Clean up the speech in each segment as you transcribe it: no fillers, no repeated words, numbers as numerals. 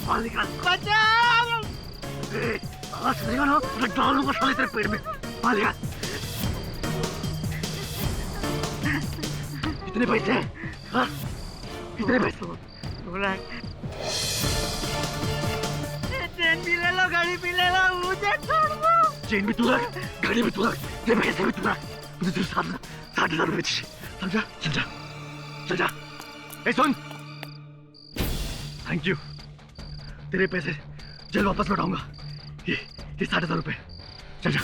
बाहर निकाल। बचाओ! आवाज सुनेगा ना तो डालूंगा साले तेरे पेट में। बाहर निकाल। कितने पैसे हैं? हाँ? कितने पैसे? 2 लाख। चेन भी ले लो, गाड़ी भी ले लो, मुझे छोड़ दो। चेन भी 2 लाख, गाड़ी भी 2 लाख, ये पैसे भी 2 लाख। मुझे तुझे 60,000 रुपए चाहिए। समझा? चल जा, चल जा। ए सुन, थैंक यू। तेरे पैसे जल्द वापस लौटाऊंगा। ये 60,000 रुपए। चल जा।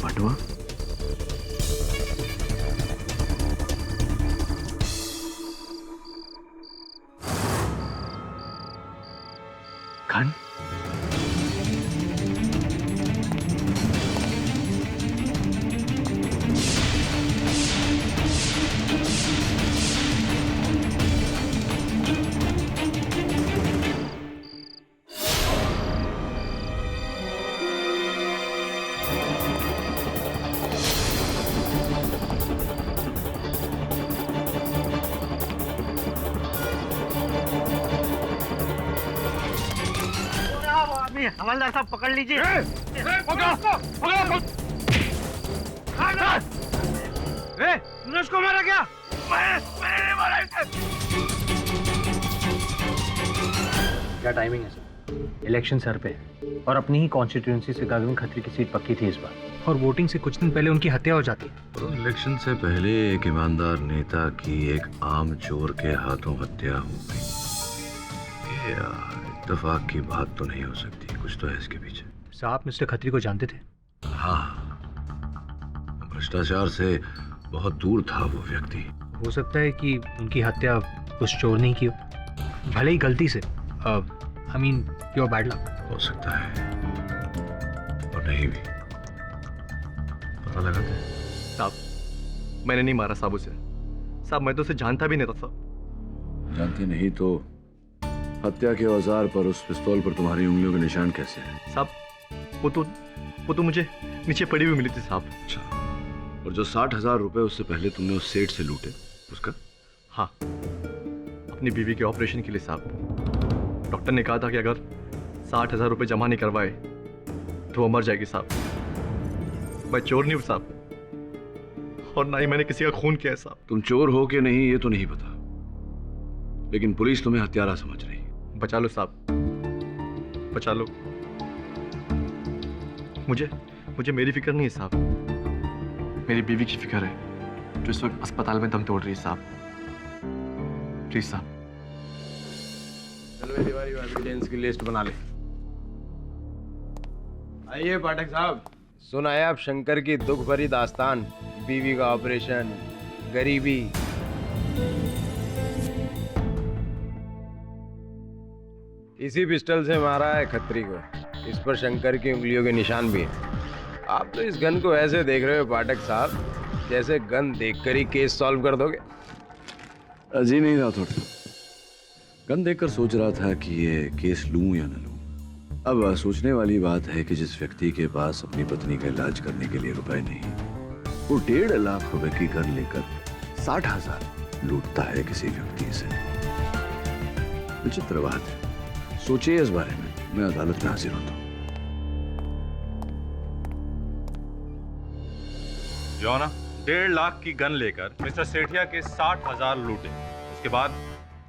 पांडवा, खान, हवलदार साहब पकड़ लीजिए। तूने उसको मारा क्या? मैंने मारा इसे। क्या टाइमिंग है सर? इलेक्शन सर पे और अपनी ही कॉन्स्टिट्यूएंसी से गागन खत्री की सीट पक्की थी इस बार, और वोटिंग से कुछ दिन पहले उनकी हत्या हो जाती। तो इलेक्शन से पहले एक ईमानदार नेता की एक आम चोर के हाथों हत्या हो गई। यार, इत्तेफाक की बात तो नहीं हो सकती, कुछ तो है इसके पीछे। साहब मिस्टर खत्री को जानते थे? हाँ, भ्रष्टाचार से बहुत दूर था वो व्यक्ति। हो सकता है कि उनकी हत्या उस चोर ने की हो, भले ही गलती से। I mean pure bad luck. हो सकता है और नहीं भी। पता लगाते हैं। साहब, मैंने नहीं मारा साहब उसे। साहब, मैं तो उसे जानता भी नहीं था साहब। जानती नहीं तो हत्या के औजार पर उस पिस्तौल पर तुम्हारी उंगलियों के निशान कैसे हैं? साहब, वो तो मुझे नीचे पड़ी हुई मिली थी साहब। अच्छा, और जो 60,000 रुपए उससे पहले तुमने उस सेठ से लूटे, उसका? हाँ, अपनी बीवी के ऑपरेशन के लिए साहब। डॉक्टर ने कहा था कि अगर 60,000 रुपए जमा नहीं करवाए तो वो मर जाएगी साहब। मैं चोर नहीं हूँ साहब, और ना ही मैंने किसी का खून किया है साहब। तुम चोर हो कि नहीं ये तो नहीं पता, लेकिन पुलिस तुम्हें हत्यारा समझ रही है। बचा लो साहब, बचा लो मुझे मेरी फिक्र नहीं है साहब। मेरी बीवी की फिक्र है जो इस वक्त अस्पताल में दम तोड़ रही है साहब। प्लीज साहब। चलो तिवारी, एविडेंस की लिस्ट बना ले। आइए पाठक साहब, सुनाए आप शंकर की दुख भरी दास्तान, बीवी का ऑपरेशन, गरीबी। इसी पिस्टल से मारा है खत्री को। इस पर शंकर की उंगलियों के निशान भी हैं। आप तो इस गन को ऐसे देख रहे हो पाठक साहब जैसे गन देखकर ही केस सॉल्व कर दोगे। जी नहीं रहा थोड़ा, गन देखकर सोच रहा था कि ये केस लूं या न लूं। अब सोचने वाली बात है कि जिस व्यक्ति के पास अपनी पत्नी का इलाज करने के लिए रुपए नहीं, वो 1.5 लाख रुपए की गन लेकर 60,000 लूटता है किसी व्यक्ति से। विचित्र बात है, सोचिए इस बारे में। मैं अदालत में हाजिर होता हूँ। जो ना 1.5 लाख की गन लेकर मिस्टर सेठिया के 60,000 लूटे। उसके बाद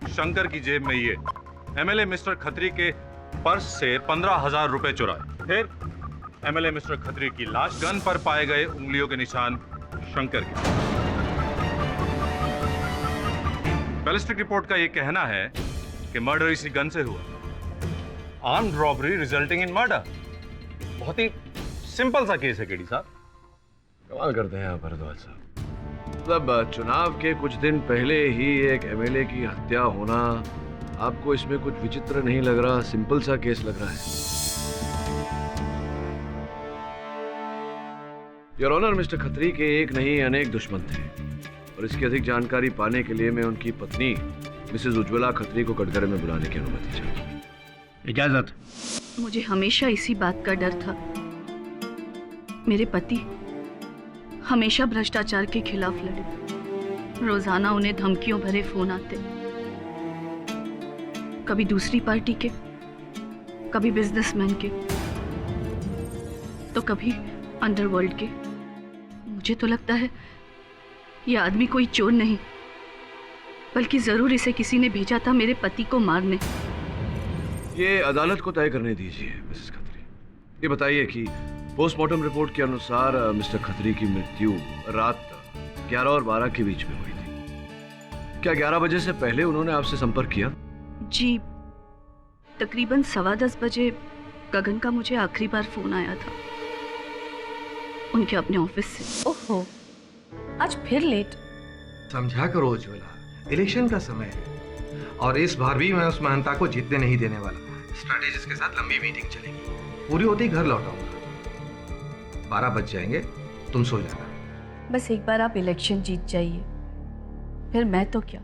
शंकर की जेब में ये एमएलए मिस्टर खत्री के पर्स से 15,000 रुपए चुराए। फिर एमएलए मिस्टर खत्री की लाश, गन पर पाए गए उंगलियों के निशान शंकर के। बैलिस्टिक रिपोर्ट का ये कहना है कि मर्डर इसी गन से हुआ। Armed robbery resulting in murder. बहुत ही सिंपल सा केस है केडी साहब। कमाल करते हैं आप भारद्वाज साहब। मतलब चुनाव के कुछ दिन पहले ही एक एमएलए की हत्या होना आपको इसमें कुछ विचित्र नहीं लग रहा? सिंपल सा केस लग रहा है। योर ऑनर, मिस्टर खत्री के एक नहीं अनेक दुश्मन थे, और इसकी अधिक जानकारी पाने के लिए मैं उनकी पत्नी मिसेज उज्ज्वला खत्री को कटघरे में बुलाने की अनुमति चाहूंगा। इजाजत। मुझे हमेशा इसी बात का डर था। मेरे पति हमेशा भ्रष्टाचार के खिलाफ लड़े। रोजाना उन्हें धमकियों भरे फोन आते, कभी दूसरी पार्टी के, कभी बिजनेसमैन के, तो कभी अंडरवर्ल्ड के। मुझे तो लगता है यह आदमी कोई चोर नहीं, बल्कि जरूर इसे किसी ने भेजा था मेरे पति को मारने। ये अदालत को तय करने दीजिए मिसेस खत्री। ये बताइए कि पोस्टमार्टम रिपोर्ट के अनुसार मिस्टर खत्री की मृत्यु रात 11 और 12 के बीच में हुई थी। क्या 11 बजे से पहले उन्होंने आपसे संपर्क किया? जी, तकरीबन 10:15 बजे गगन का मुझे आखिरी बार फोन आया था उनके अपने ऑफिस से। ओहो, आज फिर लेट। समझा करो उज्ज्वला, इलेक्शन का समय है और इस बार भी मैं उस महानता को जीतने नहीं देने वाला। स्ट्रैटेजिस्ट के साथ लंबी मीटिंग चलेगी, पूरी होते ही घर लौटाऊंगा। 12 बज जाएंगे, तुम सो जाना। बस एक बार आप इलेक्शन जीत जाइए, फिर मैं तो क्या,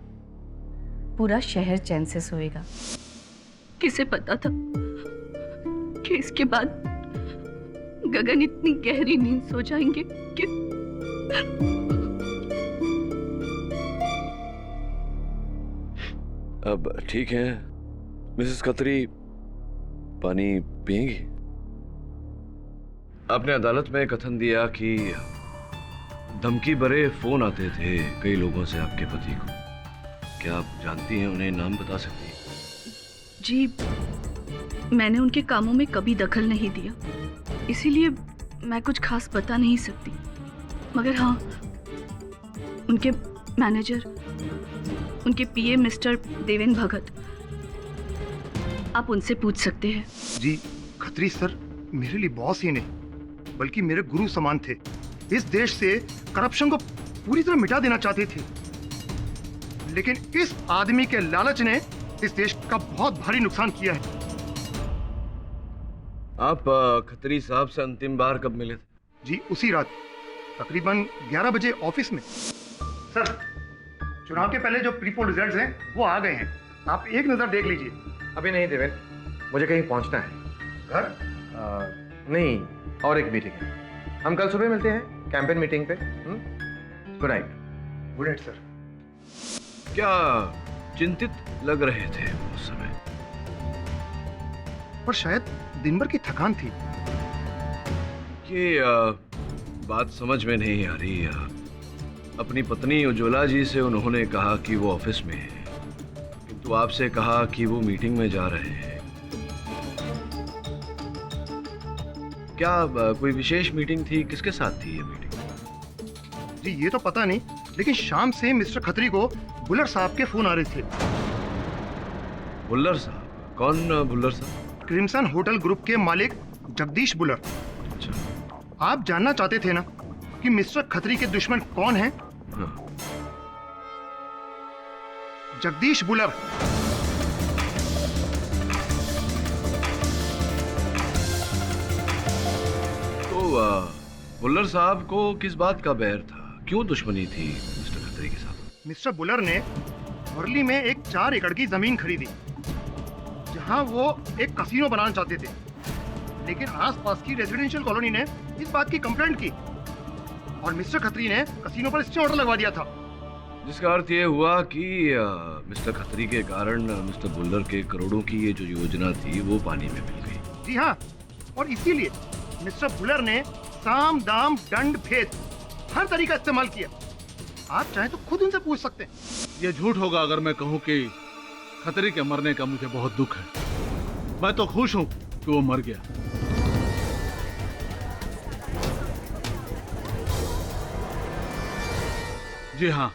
पूरा शहर चैन से सोएगा। किसे पता था कि इसके बाद गगन इतनी गहरी नींद सो जाएंगे कि अब ठीक है मिसेस खत्री, पानी पिएंगी? आपने अदालत में कथन दिया कि धमकी भरे फोन आते थे कई लोगों से आपके पति को। क्या आप जानती हैं उन्हें? नाम बता सकती हैं? जी, मैंने उनके कामों में कभी दखल नहीं दिया, इसीलिए मैं कुछ खास बता नहीं सकती। मगर हाँ, उनके मैनेजर, उनके पीए मिस्टर देवेन भगत, आप उनसे पूछ सकते हैं। जी, खत्री सर मेरे लिए बॉस ही नहीं बल्कि मेरे गुरु समान थे। इस देश से करप्शन को पूरी तरह मिटा देना चाहते थे, लेकिन इस आदमी के लालच ने इस देश का बहुत भारी नुकसान किया है। आप खत्री साहब से अंतिम बार कब मिले थे? जी, उसी रात तकरीबन 11 बजे ऑफिस में। सर, चुनाव के पहले जो प्रीपोल रिजल्ट्स हैं वो आ गए हैं, आप एक नजर देख लीजिए। अभी नहीं देवेन, मुझे कहीं पहुंचना है। घर? नहीं, और एक मीटिंग है। हम कल सुबह मिलते हैं कैंपेन मीटिंग पे। Good night. Good night sir. क्या चिंतित लग रहे थे उस समय? पर शायद दिन भर की थकान थी। ये बात समझ में नहीं आ रही। अपनी पत्नी उज्ज्वला जी से उन्होंने कहा कि वो ऑफिस में है, किंतु आपसे कहा कि वो मीटिंग में जा रहे हैं। क्या कोई विशेष मीटिंग थी? किसके साथ थी ये मीटिंग? जी, ये तो पता नहीं, लेकिन शाम से मिस्टर खत्री को बुल्लर साहब के फोन आ रहे थे। बुल्लर साहब? कौन बुल्लर साहब? क्रिम्सन होटल ग्रुप के मालिक जगदीश बुल्लर। अच्छा। आप जानना चाहते थे ना कि मिस्टर खत्री के दुश्मन कौन हैं? हाँ। जगदीश बुल्लर। बुल्लर साहब को किस बात का बैर था? क्यों दुश्मनी थी मिस्टर खत्री के साथ? मिस्टर बुल्लर ने वर्ली में एक 4 एकड़ की जमीन खरीदी, जहां वो एक कसीनो बनाना चाहते थे, लेकिन आसपास की रेजिडेंशियल कॉलोनी ने इस बात की कंप्लेंट की और मिस्टर खत्री ने कसीनो पर स्टे ऑर्डर लगवा दिया था। जिसका अर्थ ये हुआ कि मिस्टर खत्री के कारण मिस्टर बुल्लर के करोड़ों की ये जो योजना थी वो पानी में मिल गई। जी हाँ, और इसीलिए मिस्टर बुल्लर ने साम दाम दंड भेद हर तरीका इस्तेमाल किया। आप चाहे तो खुद उनसे पूछ सकते हैं। ये झूठ होगा अगर मैं कहूं कि खतरी के मरने का मुझे बहुत दुख है। मैं तो खुश हूं कि वो मर गया। जी हाँ,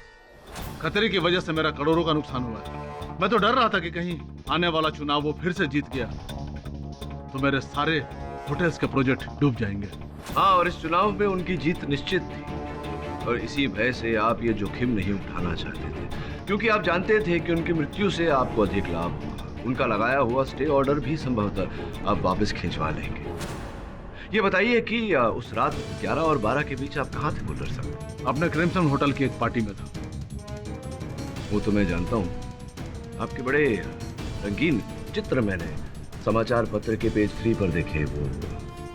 खतरी की वजह से मेरा करोड़ों का नुकसान हुआ है। मैं तो डर रहा था कि कहीं आने वाला चुनाव वो फिर से जीत गया तो मेरे सारे होटल्स के प्रोजेक्ट डूब जाएंगे। हाँ, और इस चुनाव में उनकी जीत निश्चित थी और इसी भय से आप ये जोखिम नहीं उठाना चाहते थे, क्योंकि आप जानते थे कि उनकी मृत्यु से आपको अधिक लाभ होगा। उनका लगाया हुआ स्टे ऑर्डर भी संभवतः आप वापस खिंचवा लेंगे। ये बताइए कि उस रात 11 और 12 के बीच आप कहाँ थे बुल्लर साहब? अपने क्रिम्सन होटल की एक पार्टी में था। वो तो मैं जानता हूँ, आपके बड़े रंगीन चित्र मैंने समाचार पत्र के पेज 3 पर देखे वो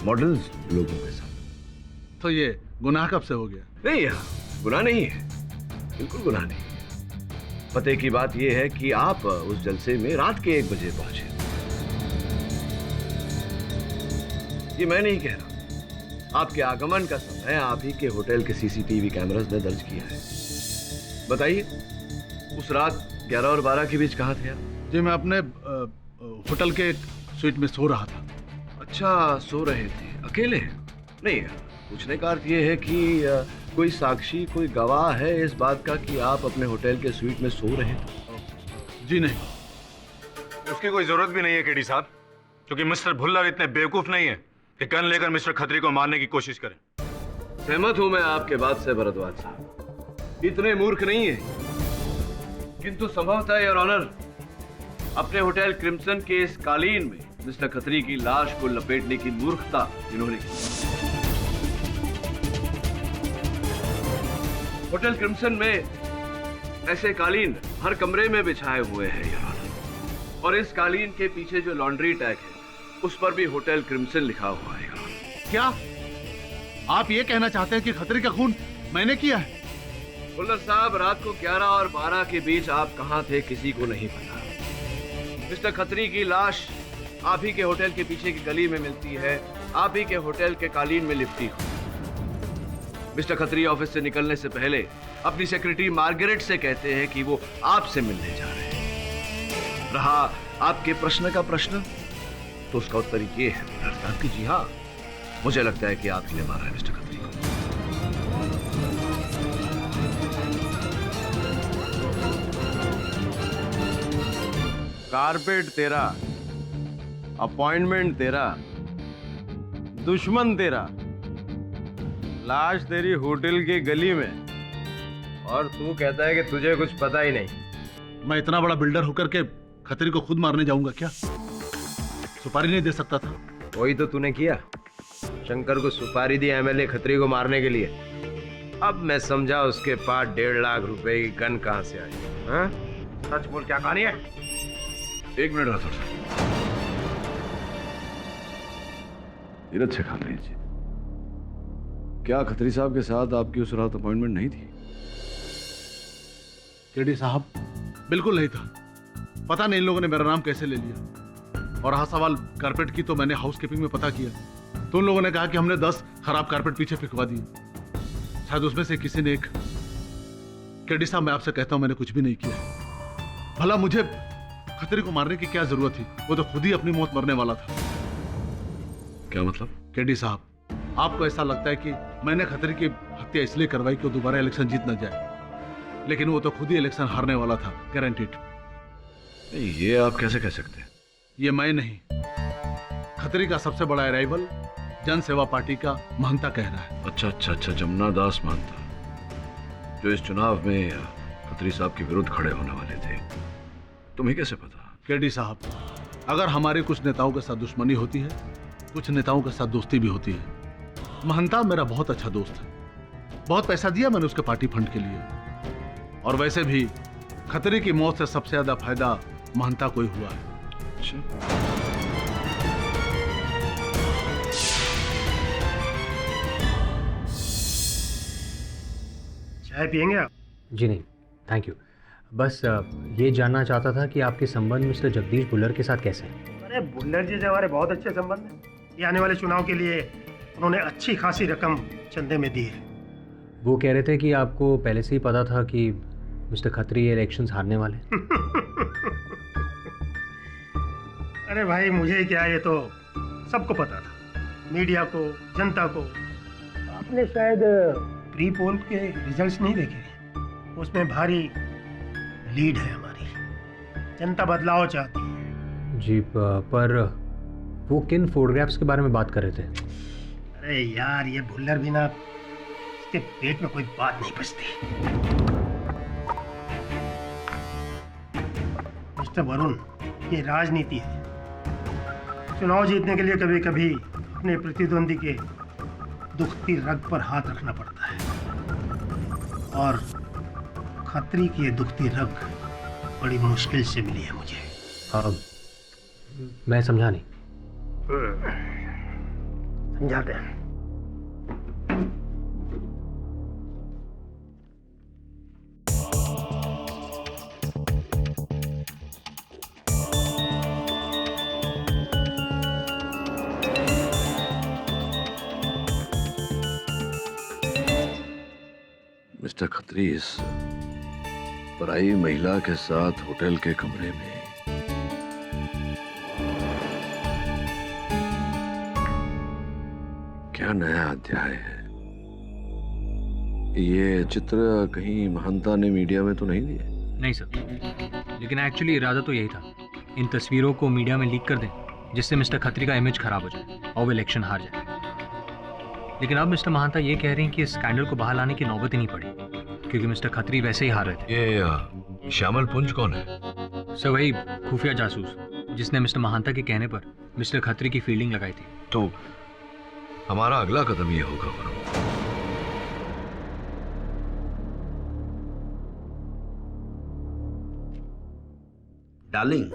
मॉडल्स लोगों के साथ। तो ये गुनाह कब से हो गया? नहीं, गुनाह नहीं है, बिल्कुल गुनाह नहीं। पते की बात यह है कि आप उस जलसे में रात के 1 बजे पहुंचे। ये मैं नहीं कह रहा, आपके आगमन का समय आप ही के होटल के सीसीटीवी कैमरास ने दर्ज किया है। बताइए, उस रात 11 और 12 के बीच कहाँ थे आप? जी मैं अपने होटल के एक स्वीट में सो रहा था। अच्छा, सो रहे थे अकेले? नहीं, पूछने का अर्थ ये है कि कोई साक्षी, कोई गवाह है इस बात का कि आप अपने होटल के स्वीट में सो रहे थे? जी नहीं। उसकी कोई जरूरत भी नहीं है केडी साहब, क्योंकि मिस्टर भुल्लर इतने बेवकूफ नहीं है कि गन लेकर मिस्टर खत्री को मारने की कोशिश करें। सहमत हूं मैं आपके बात से भरद्वाज साहब, इतने मूर्ख नहीं है, किंतु संभवतः योर ऑनर अपने होटल क्रिम्सन के इस कालीन में मिस्टर खत्री की लाश को लपेटने की मूर्खता इन्होंने की। होटल क्रिम्सन में ऐसे कालीन हर कमरे में बिछाए हुए हैं योर ऑनर, और इस कालीन के पीछे जो लॉन्ड्री टैग है उस पर भी होटल क्रिम्सन लिखा हुआ है योर ऑनर। क्या आप ये कहना चाहते हैं कि खत्री का खून मैंने किया है? भुल्लर साहब, रात को 11 और 12 के बीच आप कहां थे किसी को नहीं पता। मिस्टर खत्री की लाश आप ही के होटल के पीछे की गली में मिलती है, आप ही के होटल के कालीन में लिपटी हुई। मिस्टर खत्री ऑफिस से निकलने से पहले अपनी सेक्रेटरी मार्गरेट से कहते हैं कि वो आपसे मिलने जा रहे हैं। रहा आपके प्रश्न का प्रश्न, तो उसका उत्तर ये है भुल्लर साहब कि जी हाँ, मुझे लगता है कि आप ही ने मारा है मिस्टर खत्री को। कारपेट तेरा, अपॉइंटमेंट तेरा, दुश्मन तेरा, लाश तेरी होटल की गली में, और तू कहता है कि तुझे कुछ पता ही नहीं। मैं इतना बड़ा बिल्डर होकर के खत्री को खुद मारने जाऊंगा क्या? सुपारी नहीं दे सकता था? वही तो तूने किया, शंकर को सुपारी दी एमएलए खत्री को मारने के लिए। अब मैं समझा उसके पास 1.5 लाख रुपए की गन कहां से आई। हाँ? सच बोल, क्या कहानी है? 1 मिनट राठौर साहब, धीरज से काम लीजिए। क्या खत्री साहब के साथ आपकी उस रात अपॉइंटमेंट नहीं थी? केडी साहब, बिल्कुल नहीं था। पता नहीं इन लोगों ने मेरा नाम कैसे ले लिया। और हाँ, सवाल कारपेट की, तो मैंने हाउसकीपिंग में पता किया तो उन लोगों ने कहा कि हमने 10 खराब कारपेट पीछे फिकवा दिए। शायद उसमें से किसी ने एक। केडी साहब, मैं आपसे कहता हूं मैंने कुछ भी नहीं किया। भला मुझे खत्री को मारने की क्या जरूरत थी? वो तो खुद ही अपनी मौत मरने वाला था। क्या मतलब? केडी साहब, आपको ऐसा लगता है कि मैंने खत्री की हत्या इसलिए करवाई कि वो दोबारा इलेक्शन जीत न जाए, लेकिन वो तो खुद ही इलेक्शन हारने वाला था, गारंटीड। ये आप कैसे कह सकते हैं? ये मैं नहीं, खत्री का सबसे बड़ा अराइवल जन सेवा पार्टी का महंता कह रहा है। अच्छा, जमुना दास महंता, जो इस चुनाव में खत्री साहब के विरुद्ध खड़े होने वाले थे। तुम्हें कैसे पता? केडी साहब, अगर हमारे कुछ नेताओं के साथ दुश्मनी होती है, कुछ नेताओं के साथ दोस्ती भी होती है। महंता मेरा बहुत अच्छा दोस्त है, बहुत पैसा दिया मैंने उसके पार्टी फंड के लिए। और वैसे भी खत्री की मौत से सबसे ज्यादा फायदा महंता को ही हुआ है। चाय पियेंगे आप? जी नहीं, थैंक यू। बस ये जानना चाहता था कि आपके संबंध मिस्टर जगदीश भुल्लर के साथ कैसे हैं? अरे भुल्लर जी से हमारे बहुत अच्छे संबंध हैं। ये आने वाले चुनाव के लिए उन्होंने अच्छी खासी रकम चंदे में दी है। वो कह रहे थे कि आपको पहले से ही पता था कि मिस्टर खत्री ये इलेक्शंस हारने वाले। अरे भाई, मुझे क्या, ये तो सबको पता था, मीडिया को, जनता को। आपने शायद प्री पोल के रिजल्ट्स नहीं देखे, उसमें भारी लीड है हमारी। जनता बदलाव चाहती है। जी, पर वो किन फोटोग्राफ्स के बारे में बात कर रहे थे? अरे यार, ये भुल्लर भी ना, इसके पेट में कोई बात नहीं बचती। मिस्टर वरुण, ये राजनीति है। चुनाव जीतने के लिए कभी कभी अपने प्रतिद्वंदी के दुखती रग पर हाथ रखना पड़ता है, और खत्री की ये दुखती रग बड़ी मुश्किल से मिली है मुझे। मैं समझा नहीं। समझाते हैं। मिस्टर खत्री इस पराई महिला के साथ होटल के कमरे में क्या नया अध्याय है? ये चित्र कहीं महंता ने मीडिया में तो नहीं दिए? नहीं सर, लेकिन एक्चुअली इरादा तो यही था, इन तस्वीरों को मीडिया में लीक कर दें जिससे मिस्टर खत्री का इमेज खराब हो जाए और वो इलेक्शन हार जाए। लेकिन अब मिस्टर महांता ये कह रहे हैं कि इस स्कैंडल को बाहर लाने की नौबत ही नहीं पड़ी क्योंकि मिस्टर खत्री वैसे ही हार रहे थे। ये श्यामल पुंज कौन है? सर वही खुफिया जासूस जिसने मिस्टर महांता के कहने पर मिस्टर खत्री की फील्डिंग लगाई थी। तो हमारा अगला कदम ये होगा वरुण। डार्लिंग,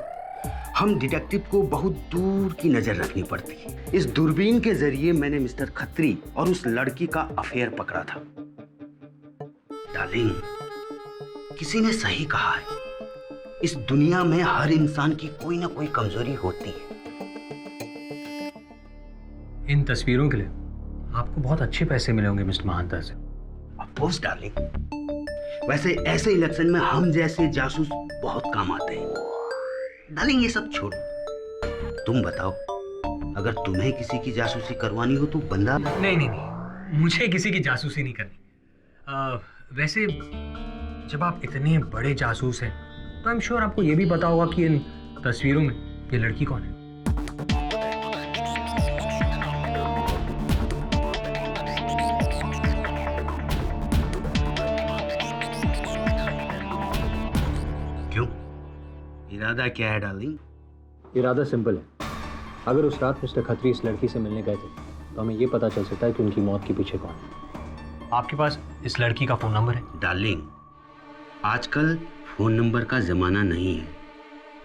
हम डिटेक्टिव को बहुत दूर की नजर रखनी पड़ती है। इस दूरबीन के जरिए मैंने मिस्टर खत्री और उस लड़की का अफेयर पकड़ा था। डार्लिंग, किसी ने सही कहा है, इस दुनिया में हर इंसान की कोई ना कोई कमजोरी होती है। इन तस्वीरों के लिए आपको बहुत अच्छे पैसे मिले होंगे मिस्टर महांता से। ऑफ कोर्स डार्लिंग, वैसे ऐसे इलेक्शन में हम जैसे जासूस बहुत काम आते हैं। डार्लिंग ये सब छोड़ो, तुम बताओ, अगर तुम्हें किसी की जासूसी करवानी हो तो बंदा। नहीं, मुझे किसी की जासूसी नहीं करनी। वैसे जब आप इतने बड़े जासूस हैं तो आई एम श्योर आपको ये भी पता होगा कि इन तस्वीरों में ये लड़की कौन है। क्यों, इरादा क्या है डार्लिंग? इरादा सिंपल है, अगर उस रात मिस्टर खत्री इस लड़की से मिलने गए थे तो हमें ये पता चल सकता है कि उनकी मौत के पीछे कौन है। आपके पास इस लड़की का फोन नंबर है? डार्लिंग, आजकल फोन नंबर का जमाना नहीं है,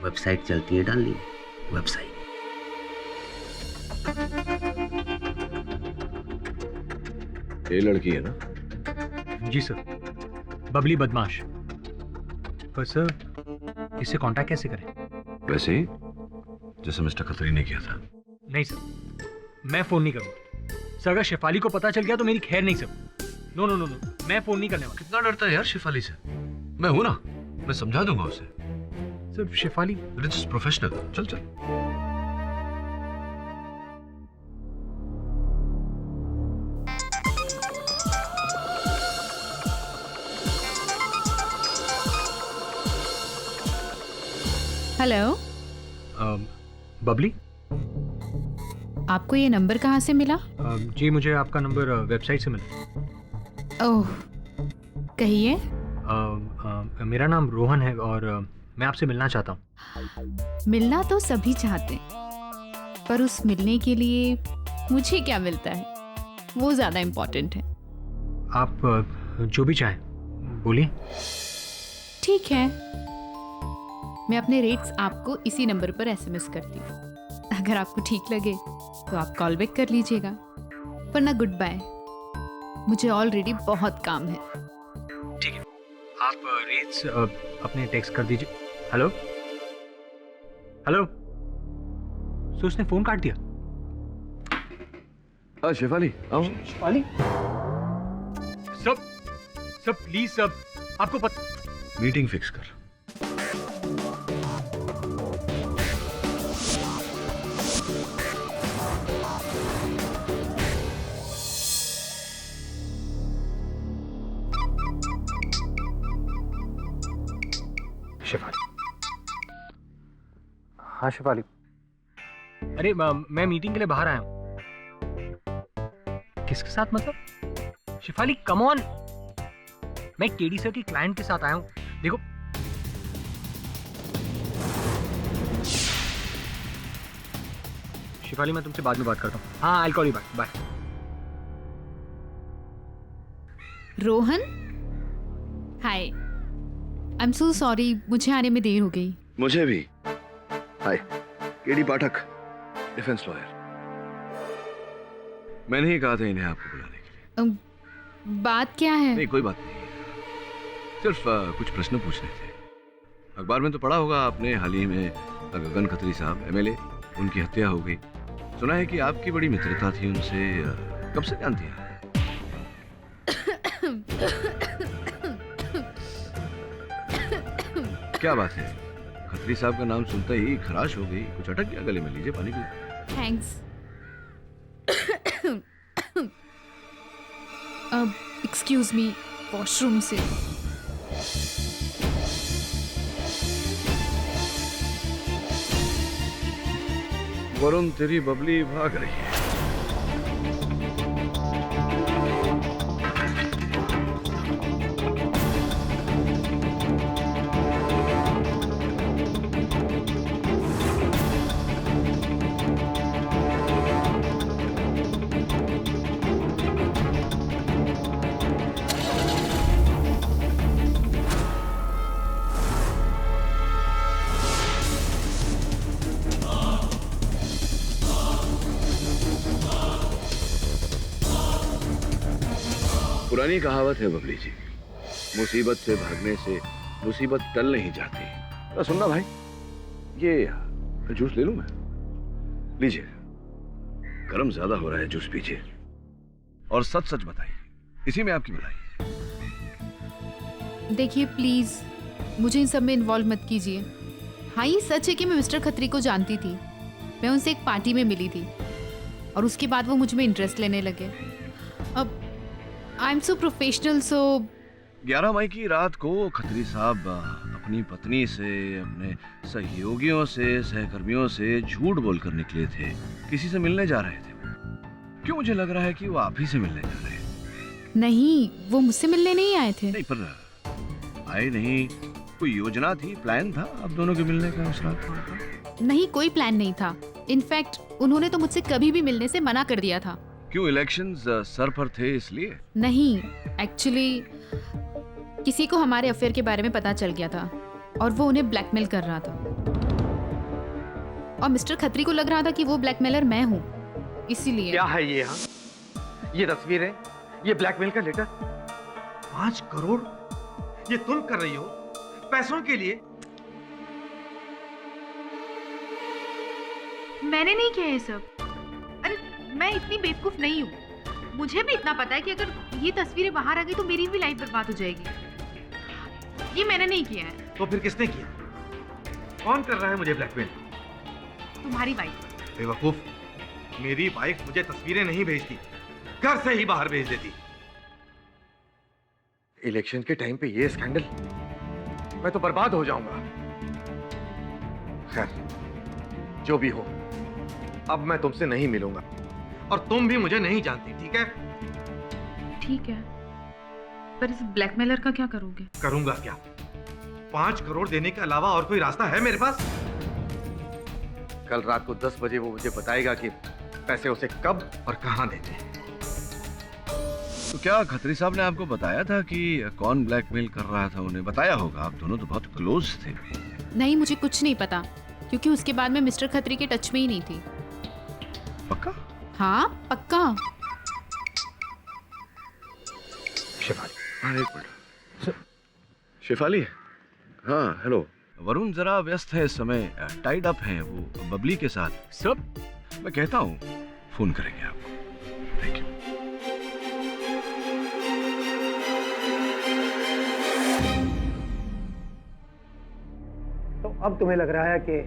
वेबसाइट चलती है डार्लिंग, वेबसाइट। ये लड़की है ना? जी सर, बबली बदमाश। पर सर इससे कांटेक्ट कैसे करें? वैसे ही जैसे मिस्टर खत्री ने किया था। नहीं सर, मैं फोन नहीं करूंगा सर। अगर शेफाली को पता चल गया तो मेरी खैर नहीं सर। नो, मैं फोन नहीं करने वाला। कितना डरता है यार शेफाली से? मैं हूं ना, मैं समझा दूंगा उसे। Sir Shefali just professional. चल हेलो। बबली, आपको ये नंबर कहाँ से मिला? जी मुझे आपका नंबर वेबसाइट से मिला। ओह, कहिए। मेरा नाम रोहन है और मैं आपसे मिलना चाहता हूँ। मिलना तो सभी चाहते हैं, पर उस मिलने के लिए मुझे क्या मिलता है वो ज़्यादा इम्पोर्टेंट है। आप जो भी चाहें बोलिए। ठीक है, मैं अपने रेट्स आपको इसी नंबर पर SMS करती हूँ। अगर आपको ठीक लगे तो आप कॉल बैक कर लीजिएगा, वरना गुड बाय, मुझे ऑलरेडी बहुत काम है। ठीक है, आप रेट्स अपने टेक्स्ट कर दीजिए। हेलो, सो उसने फोन काट दिया। शेफाली आओ। शेफाली सब प्लीज सब, आपको पता। मीटिंग फिक्स कर। शेफाली। हाँ शेफाली, अरे मैं मीटिंग के लिए बाहर आया हूँ। किसके साथ मतलब? शेफाली कम ऑन, मैं केडी सर की क्लाइंट के साथ आया हूँ। देखो शेफाली, मैं तुमसे बाद में बात करता हूँ। हाँ, I call you back, bye. Rohan, hi, I am so sorry, मुझे आने में देर हो गई। मुझे भी। Hi. KD Pathak, defence lawyer. मैंने ही कहा था इन्हें आपको बुलाने के लिए। बात क्या है? नहीं, कोई बात नहीं, सिर्फ कुछ प्रश्न पूछने थे। अखबार में तो पढ़ा होगा आपने, हाल ही में गगन खत्री साहब MLA, उनकी हत्या हो गई। सुना है कि आपकी बड़ी मित्रता थी उनसे, कब से जानती हैं? क्या बात है, खत्री साहब का नाम सुनते ही खराश हो गई, कुछ अटक गया गले में? लीजिए पानी पीजिए। थैंक्स। एक्सक्यूज मी, वॉशरूम से। वरुण, तेरी बबली भाग रही है। पुरानी कहावत है बबली जी, मुसीबत से भागने से मुसीबत टल नहीं जाती। सुनना भाई, ये जूस ले लूं मैं? लीजिए, गर्म ज्यादा हो रहा है, जूस पीजिए और सच सच बताइए, इसी में आपकी भलाई। देखिए प्लीज, मुझे इन सब में इन्वॉल्व मत कीजिए। हाँ, ये सच है कि मैं मिस्टर खत्री को जानती थी। मैं उनसे एक पार्टी में मिली थी और उसके बाद वो मुझ में इंटरेस्ट लेने लगे। अब आई एम सो प्रोफेशनल, सो 11 मई की रात को खत्री साहब अपनी पत्नी से, अपने सहयोगियों से, सहकर्मियों से झूठ बोलकर निकले थे, किसी से मिलने जा रहे थे। क्यों मुझे लग रहा है कि वो आप ही से मिलने जा रहे हैं। नहीं, वो मुझसे मिलने नहीं आए थे। नहीं, पर आए नहीं, कोई योजना थी, प्लान था आप दोनों के मिलने का उस रात को? नहीं, कोई प्लान नहीं था। इनफैक्ट उन्होंने तो मुझसे कभी भी मिलने से मना कर दिया था। क्यों, इलेक्शंस सर पर थे इसलिए? नहीं, एक्चुअली किसी को हमारे अफेयर के बारे में पता चल गया था और वो उन्हें ब्लैकमेल कर रहा था। और मिस्टर खत्री को लग रहा था कि वो ब्लैकमेलर मैं हूँ, इसीलिए। क्या है ये? हाँ, ये तस्वीरें, ये ब्लैकमेल का लेटर, 5 करोड़ ये तुम कर रही हो पैसों के लिए? मैंने नहीं किया ये सब। अरे मैं इतनी बेवकूफ नहीं हूँ, मुझे भी इतना पता है कि अगर ये तस्वीरें बाहर आ गई तो मेरी भी लाइफ बर्बाद हो जाएगी। ये मैंने नहीं किया है। तो फिर किसने किया? कौन कर रहा है मुझे ब्लैकमेल? तुम्हारी वाइफ। बेवकूफ, मेरी वाइफ मुझे तस्वीरें नहीं भेजती, घर से ही बाहर भेज देती। इलेक्शन के टाइम पे ये स्कैंडल, मैं तो बर्बाद हो जाऊंगा। खैर, जो भी हो, अब मैं तुमसे नहीं मिलूंगा और तुम भी मुझे नहीं जानती, ठीक है? ठीक है, पर इस ब्लैकमेलर का क्या करोगे? करूंगा क्या? 5 करोड़ देने के अलावा और कोई रास्ता है मेरे पास? कल रात को 10 बजे वो मुझे बताएगा कि पैसे उसे कब और कहां देते हैं। तो क्या खत्री साहब ने आपको बताया था कि कौन ब्लैकमेल कर रहा था? उन्हें बताया होगा, आप दोनों तो बहुत क्लोज थे। नहीं, मुझे कुछ नहीं पता, क्योंकि उसके बाद मैं मिस्टर खत्री के टच में ही नहीं थी। पक्का? हाँ, पक्का। शेफाली। हाँ, एक मिनट। शेफाली? हाँ, हेलो। वरुण जरा व्यस्त है इस समय, टाइड अप हैं वो बबली के साथ। सब मैं कहता हूँ, फोन करेंगे आपको। Thank you. तो अब तुम्हें लग रहा है कि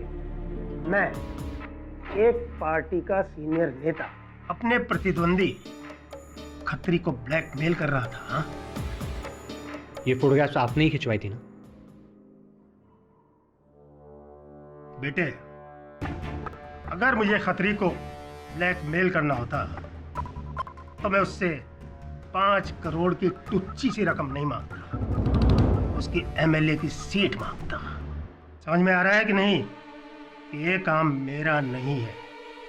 मैं, एक पार्टी का सीनियर नेता, अपने प्रतिद्वंदी खत्री को ब्लैकमेल कर रहा था? हाँ? ये फोटोग्राफ्स आपने ही खिंचवाई थी ना? बेटे, अगर मुझे खत्री को ब्लैकमेल करना होता तो मैं उससे 5 करोड़ की टुच्ची सी रकम नहीं मांगता, उसकी MLA की सीट मांगता। समझ में आ रहा है कि नहीं? ये काम मेरा नहीं है,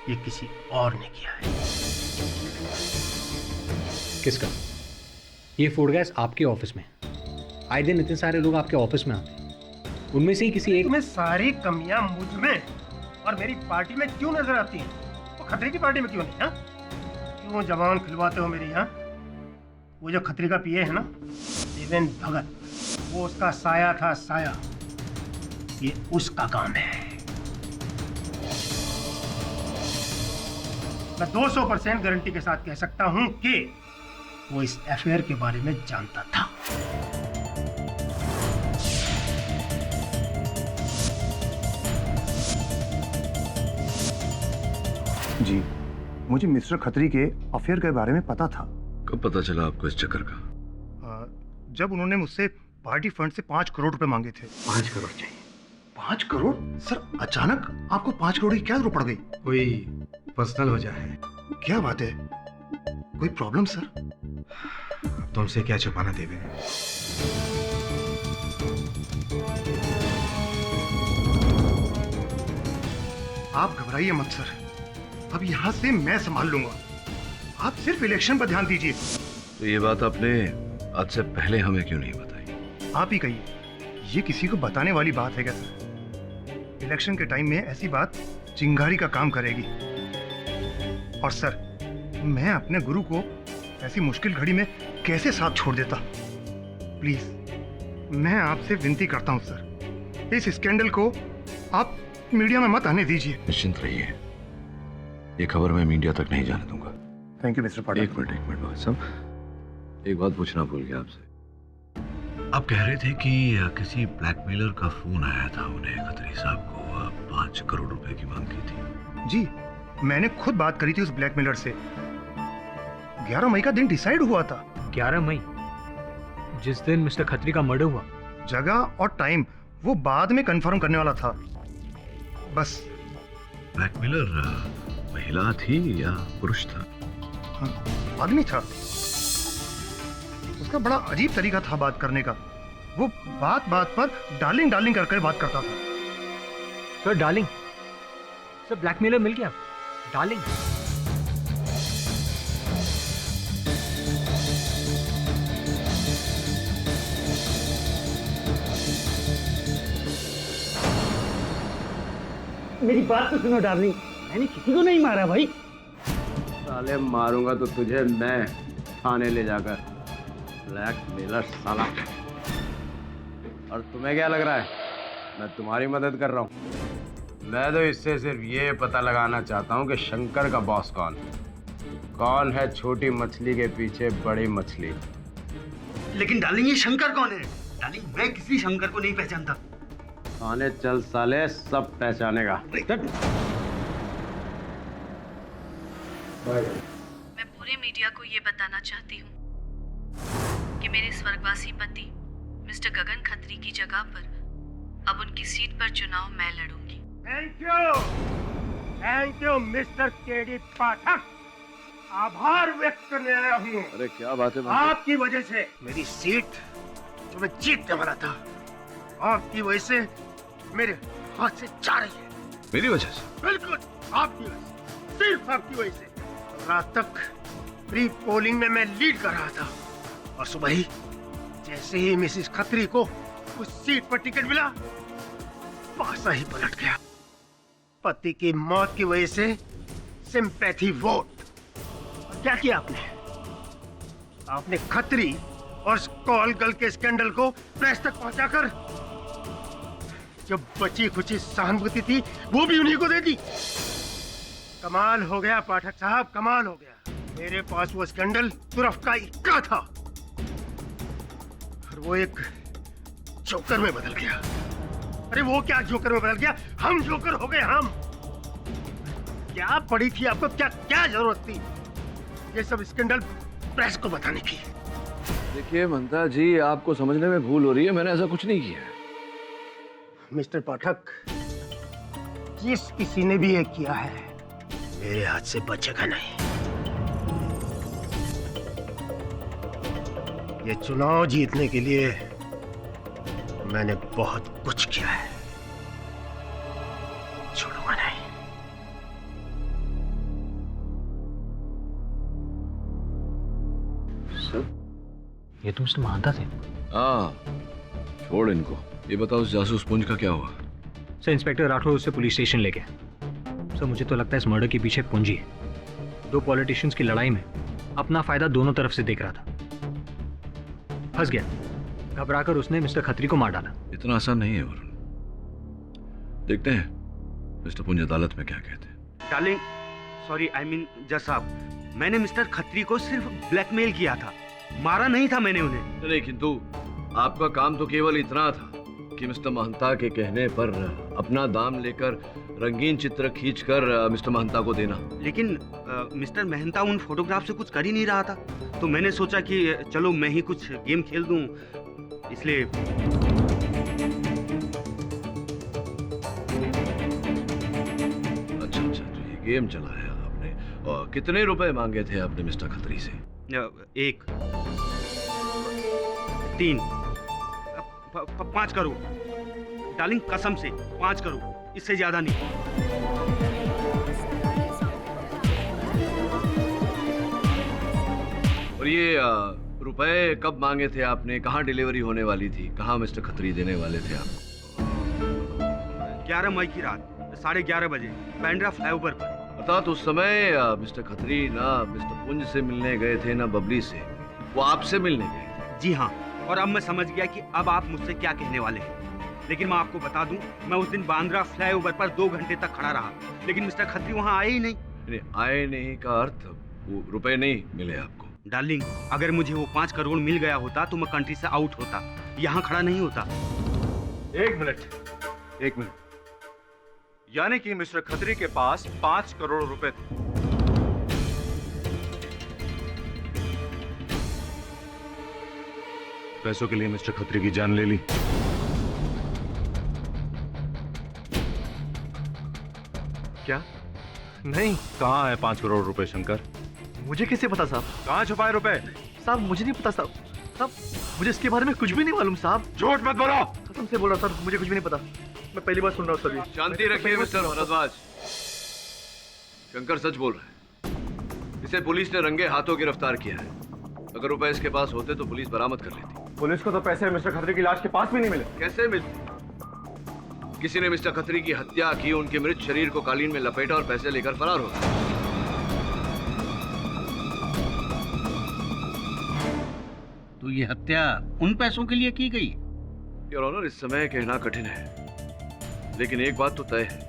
ये किसी और ने किया है। किसका? ये फोटोग्राफ्स आपके ऑफिस में, आए दिन इतने सारे लोग आपके ऑफिस में आते हैं, उनमें से ही किसी एक में सारी कमियां मुझ में और मेरी पार्टी में क्यों नजर आती हैं? वो खतरे की पार्टी में क्यों नहीं? हाँ, क्यों जवान खिलवाते हो मेरी? हाँ, वो जो खतरे का पीए है ना, देवेंद्र भगत, वो उसका साया था, साया। ये उसका काम है। मैं 200% गारंटी के साथ कह सकता हूं कि वो इस अफेयर के बारे में जानता था। जी, मुझे मिस्टर खत्री के अफेयर के बारे में पता था। कब पता चला आपको इस चक्कर का? जब उन्होंने मुझसे पार्टी फंड से 5 करोड़ रुपए मांगे थे। 5 करोड़ चाहिए। 5 करोड़? सर, अचानक आपको 5 करोड़ की क्या जरूरत पड़ गई? कोई पर्सनल वजह है। क्या बात है? कोई प्रॉब्लम सर? अब तुमसे क्या छुपाना देवे? आप घबराइए मत सर, अब यहाँ से मैं संभाल लूंगा। आप सिर्फ इलेक्शन पर ध्यान दीजिए। तो ये बात आपने आज से पहले हमें क्यों नहीं बताई? आप ही कहिए, ये किसी को बताने वाली बात है क्या सर? इलेक्शन के टाइम में ऐसी बात चिंगारी का काम करेगी। और सर, मैं अपने गुरु को ऐसी मुश्किल घड़ी में कैसे साथ छोड़ देता? प्लीज, मैं आपसे विनती करता हूं सर, इस स्कैंडल को आप मीडिया में मत आने दीजिए। निश्चिंत रहिए, ये खबर मैं मीडिया तक नहीं जाने दूंगा। थैंक यू मिस्टर पाठक। एक मिनट भगत साहब, एक बात पूछना भूल गया आपसे। आप कह रहे थे कि किसी ब्लैकमेलर का फोन आया था उन्हें, खत्री साहब को 5 करोड़ रुपए की मांग की थी। जी, मैंने खुद बात करी थी उस ब्लैकमेलर से। 11 मई का दिन डिसाइड हुआ था। 11 मई, जिस दिन मिस्टर खत्री का मर्डर हुआ? जगह और टाइम वो बाद में कंफर्म करने वाला था। बस। ब्लैकमेलर महिला थी या पुरुष था? हाँ, आदमी था। उसका बड़ा अजीब तरीका था बात करने का। वो बात बात पर डार्लिंग डार्लिंग करके बात करता था। सर डार्लिंग, सर ब्लैकमेलर मिल गया, डार्लिंग। मेरी बात तो सुनो डार्लिंग, मैंने किसी को नहीं मारा भाई। साले मारूंगा तो तुझे मैं थाने ले जाकर। ब्लैकमेलर साला। और तुम्हें क्या लग रहा है मैं तुम्हारी मदद कर रहा हूँ? मैं तो इससे सिर्फ ये पता लगाना चाहता हूँ कि शंकर का बॉस कौन है छोटी मछली के पीछे बड़ी मछली। लेकिन डार्लिंग, ये शंकर कौन है? डार्लिंग, मैं किसी शंकर को नहीं पहचानता। थाने चल साले, सब पहचानेगा। मैं पूरे मीडिया को ये बताना चाहती हूँ कि मेरे स्वर्गवासी पति मिस्टर गगन खत्री की जगह पर अब उनकी सीट पर चुनाव मैं लड़ूंगी। थैंक यू मिस्टर केडी पाठक। आभार व्यक्त करने आया हूँ। अरे क्या बात है? आपकी वजह से मेरी सीट जो मैं जीतने वाला था, आपकी वजह से मेरे हाथ से जा रही है। मेरी वजह से? बिल्कुल आपकी वजह से, सिर्फ आपकी वजह से। रात तक प्री पोलिंग में मैं लीड कर रहा था और सुबह ही जैसे ही मिसेस खत्री को उस सीट पर टिकट मिला, पासा ही पलट गया। पति की मौत की वजह से सिंपैथी वोट। क्या किया आपने? आपने खत्री और कॉल गर्ल के स्कैंडल को प्रेस तक पहुंचाकर जो बची खुची सहानुभूति थी वो भी उन्हीं को दे दी। कमाल हो गया पाठक साहब, कमाल हो गया। मेरे पास वो स्कैंडल तुरफ का इक्का था और वो एक जोकर में बदल गया। अरे वो क्या जोकर में बदल गया, हम जोकर हो गए हम। क्या पड़ी थी आपको, क्या जरूरत थी ये सब स्कैंडल प्रेस को बताने की? देखिए मंता जी, आपको समझने में भूल हो रही है, मैंने ऐसा कुछ नहीं किया। मिस्टर पाठक, जिस किसी ने भी ये किया है मेरे हाथ से बचेगा नहीं। ये चुनाव जीतने के लिए मैंने बहुत कुछ किया है, छोड़ूंगा नहीं। सर, ये तुम मिस्टर महांता थे? हाँ, छोड़ इनको। ये बताओ उस जासूस पुंज का क्या हुआ? सर, इंस्पेक्टर राठौर उससे पुलिस स्टेशन ले गए। सर मुझे तो लगता है इस मर्डर के पीछे पूंजी है। दो पॉलिटिशियंस की लड़ाई में अपना फायदा दोनों तरफ से देख रहा था, फंस गया। घबराकर उसने मिस्टर खत्री को मार डाला। इतना आसान नहीं है वरुण। देखते हैं मिस्टर पुंज अदालत में क्या कहते हैं। डार्लिंग, सॉरी आई मीन जज साहब, मैंने मिस्टर खत्री को सिर्फ ब्लैकमेल किया था, मारा नहीं था मैंने उन्हें। नहीं, किंतु आपका काम तो केवल इतना था कि मिस्टर महंता के कहने पर अपना दाम लेकर रंगीन चित्र खींचकर मिस्टर महंता को देना। लेकिन मिस्टर महंता उन फोटोग्राफ से कुछ कर ही नहीं रहा था, तो मैंने सोचा कि चलो मैं ही कुछ गेम खेल दूं, इसलिए। अच्छा, तो ये गेम चलाया आपने। और कितने रुपए मांगे थे आपने मिस्टर खत्री से? 1 3 5 करोड़। डार्लिंग कसम से 5 करोड़, इससे ज्यादा नहीं। और ये रुपए कब मांगे थे आपने? कहाँ डिलीवरी होने वाली थी? कहाँ मिस्टर खत्री देने वाले थे आपको? 11 मई की रात 11:30 बजे बांद्रा फ्लाईओवर पर। अर्थात उस समय मिस्टर खत्री ना मिस्टर पुंज से मिलने गए थे ना बबली से, वो आपसे मिलने गए थे। जी हाँ, और अब मैं समझ गया कि अब आप मुझसे क्या कहने वाले हैं। लेकिन मैं आपको बता दूं, मैं उस दिन बांद्रा फ्लाईओवर पर 2 घंटे तक खड़ा रहा, लेकिन मिस्टर खत्री वहां आए ही नहीं। आए नहीं का अर्थ वो रुपए नहीं मिले आपको? डार्लिंग, अगर मुझे वो 5 करोड़ मिल गया होता तो मैं कंट्री से आउट होता, यहाँ खड़ा नहीं होता। एक मिनट। यानी कि मिस्टर खत्री के पास 5 करोड़ रुपए थे। पैसों के लिए मिस्टर खत्री की जान ले ली। क्या? नहीं। कहाँ है 5 करोड़ रुपए शंकर? मुझे कैसे पता साहब? कहाँ छुपाए रुपए? साहब मुझे नहीं पता साहब। साहब मुझे इसके बारे में कुछ भी नहीं मालूम साहब। झूठ मत बोलो। कसम से बोल रहा सर, मुझे कुछ भी नहीं पता। मैं पहली बार सुन रहा हूँ सर। शांति रखिए मिस्टर भारद्वाज। शंकर सच बोल रहा है। इसे पुलिस ने रंगे हाथों गिरफ्तार किया है। अगर रुपए इसके पास होते तो पुलिस बरामद कर लेती। पुलिस को तो पैसे मिस्टर खत्री की लाश के पास भी नहीं मिले। कैसे मिलते? किसी ने मिस्टर खत्री की हत्या की, उनके मृत शरीर को कालीन में लपेटा और पैसे लेकर फरार हो गया। तो ये हत्या उन पैसों के लिए की गई? योर ऑनर, इस समय कहना कठिन है, लेकिन एक बात तो तय है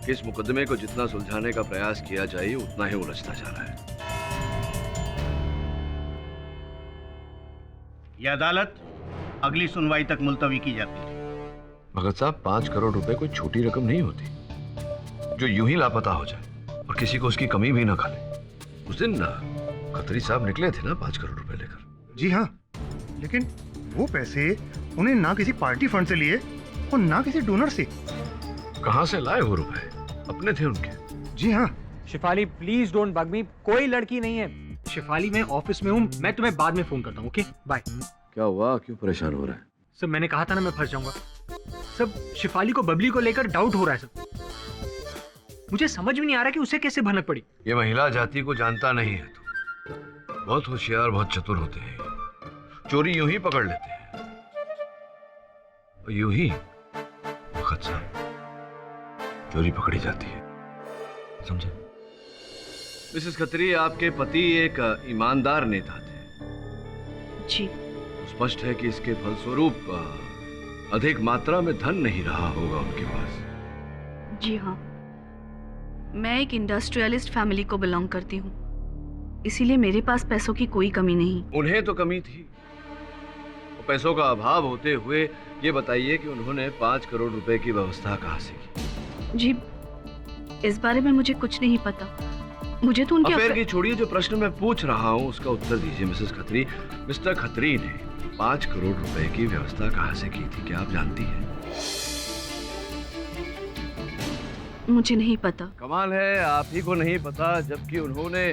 कि इस मुकदमे को जितना सुलझाने का प्रयास किया जाए उतना ही उलझता जा रहा है। यह अदालत अगली सुनवाई तक मुलतवी की जाती है। भगत साहब, 5 करोड़ रुपए कोई छोटी रकम नहीं होती जो यूं ही लापता हो जाए और किसी को उसकी कमी भी ना खा ले। उस दिन ना खत्री साहब निकले थे ना 5 करोड़ रुपए लेकर। जी हाँ, लेकिन वो पैसे उन्हें ना किसी पार्टी फंड से लिए और ना किसी डोनर से। कहां से लाए वो रुपए? अपने थे उनके। जी हाँ। शिफाली प्लीज डोंट बग मी, कोई लड़की नहीं है। शिफाली मैं ऑफिस में हूँ, मैं तुम्हें बाद में फोन करता हूँ। Okay bye. क्या हुआ? क्यों परेशान हो रहा है? सर मैंने कहा था ना मैं फंस जाऊंगा। सब शिफाली को बबली को लेकर डाउट हो रहा है सब। मुझे समझ भी नहीं आ रहा कि उसे कैसे भनक पड़ी। ये महिला जाति को जानता नहीं है तो बहुत होशियार, बहुत चतुर होते हैं। चोरी यूं ही पकड़ लेते हैं और यूं ही वक्त साहब चोरी पकड़ी जाती है, समझे? मिसेस खत्री, आपके पति एक ईमानदार नेता थे। जी। स्पष्ट है कि इसके फलस्वरूप अधिक मात्रा में धन नहीं रहा होगा उनके पास। जी हाँ, मैं एक इंडस्ट्रियलिस्ट फैमिली को बिलोंग करती हूँ, इसीलिए मेरे पास पैसों की कोई कमी नहीं। उन्हें तो कमी थी, तो पैसों का अभाव होते हुए ये बताइए कि उन्होंने 5 करोड़ रुपए की व्यवस्था कहाँ से की? जी, इस बारे में मुझे कुछ नहीं पता। मुझे तो उनके अफेयर की छोड़िए, जो प्रश्न मैं पूछ रहा हूँ उसका उत्तर दीजिए मिसेस खत्री। मिस्टर खत्री ने 5 करोड़ रुपए की व्यवस्था कहाँ से की थी, क्या आप जानती हैं? मुझे नहीं पता। कमाल है, आप ही को नहीं पता, जबकि उन्होंने,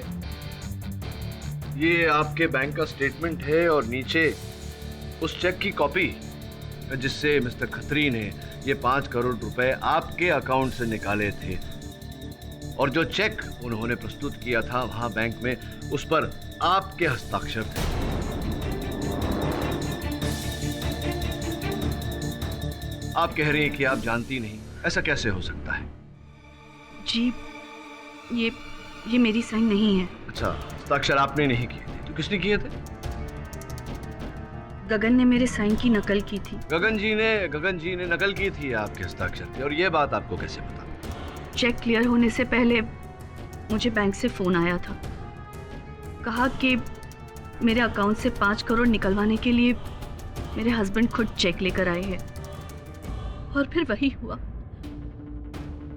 ये आपके बैंक का स्टेटमेंट है और नीचे उस चेक की कॉपी जिससे मिस्टर खत्री ने ये 5 करोड़ रुपए आपके अकाउंट से निकाले थे, और जो चेक उन्होंने प्रस्तुत किया था वहां बैंक में, उस पर आपके हस्ताक्षर थे। आप कह रही हैं कि आप जानती नहीं, ऐसा कैसे हो सकता है? जी ये मेरी साइन नहीं है। अच्छा, हस्ताक्षर आपने नहीं किए थे तो किसने किए थे? गगन ने मेरे साइन की नकल की थी। गगन जी ने नकल की थी आपके हस्ताक्षर की, और ये बात आपको कैसे पता? चेक क्लियर होने से पहले मुझे बैंक से फोन आया था। कहा कि मेरे अकाउंट से 5 करोड़ निकलवाने के लिए मेरे हस्बैंड खुद चेक लेकर आए हैं। और फिर वही हुआ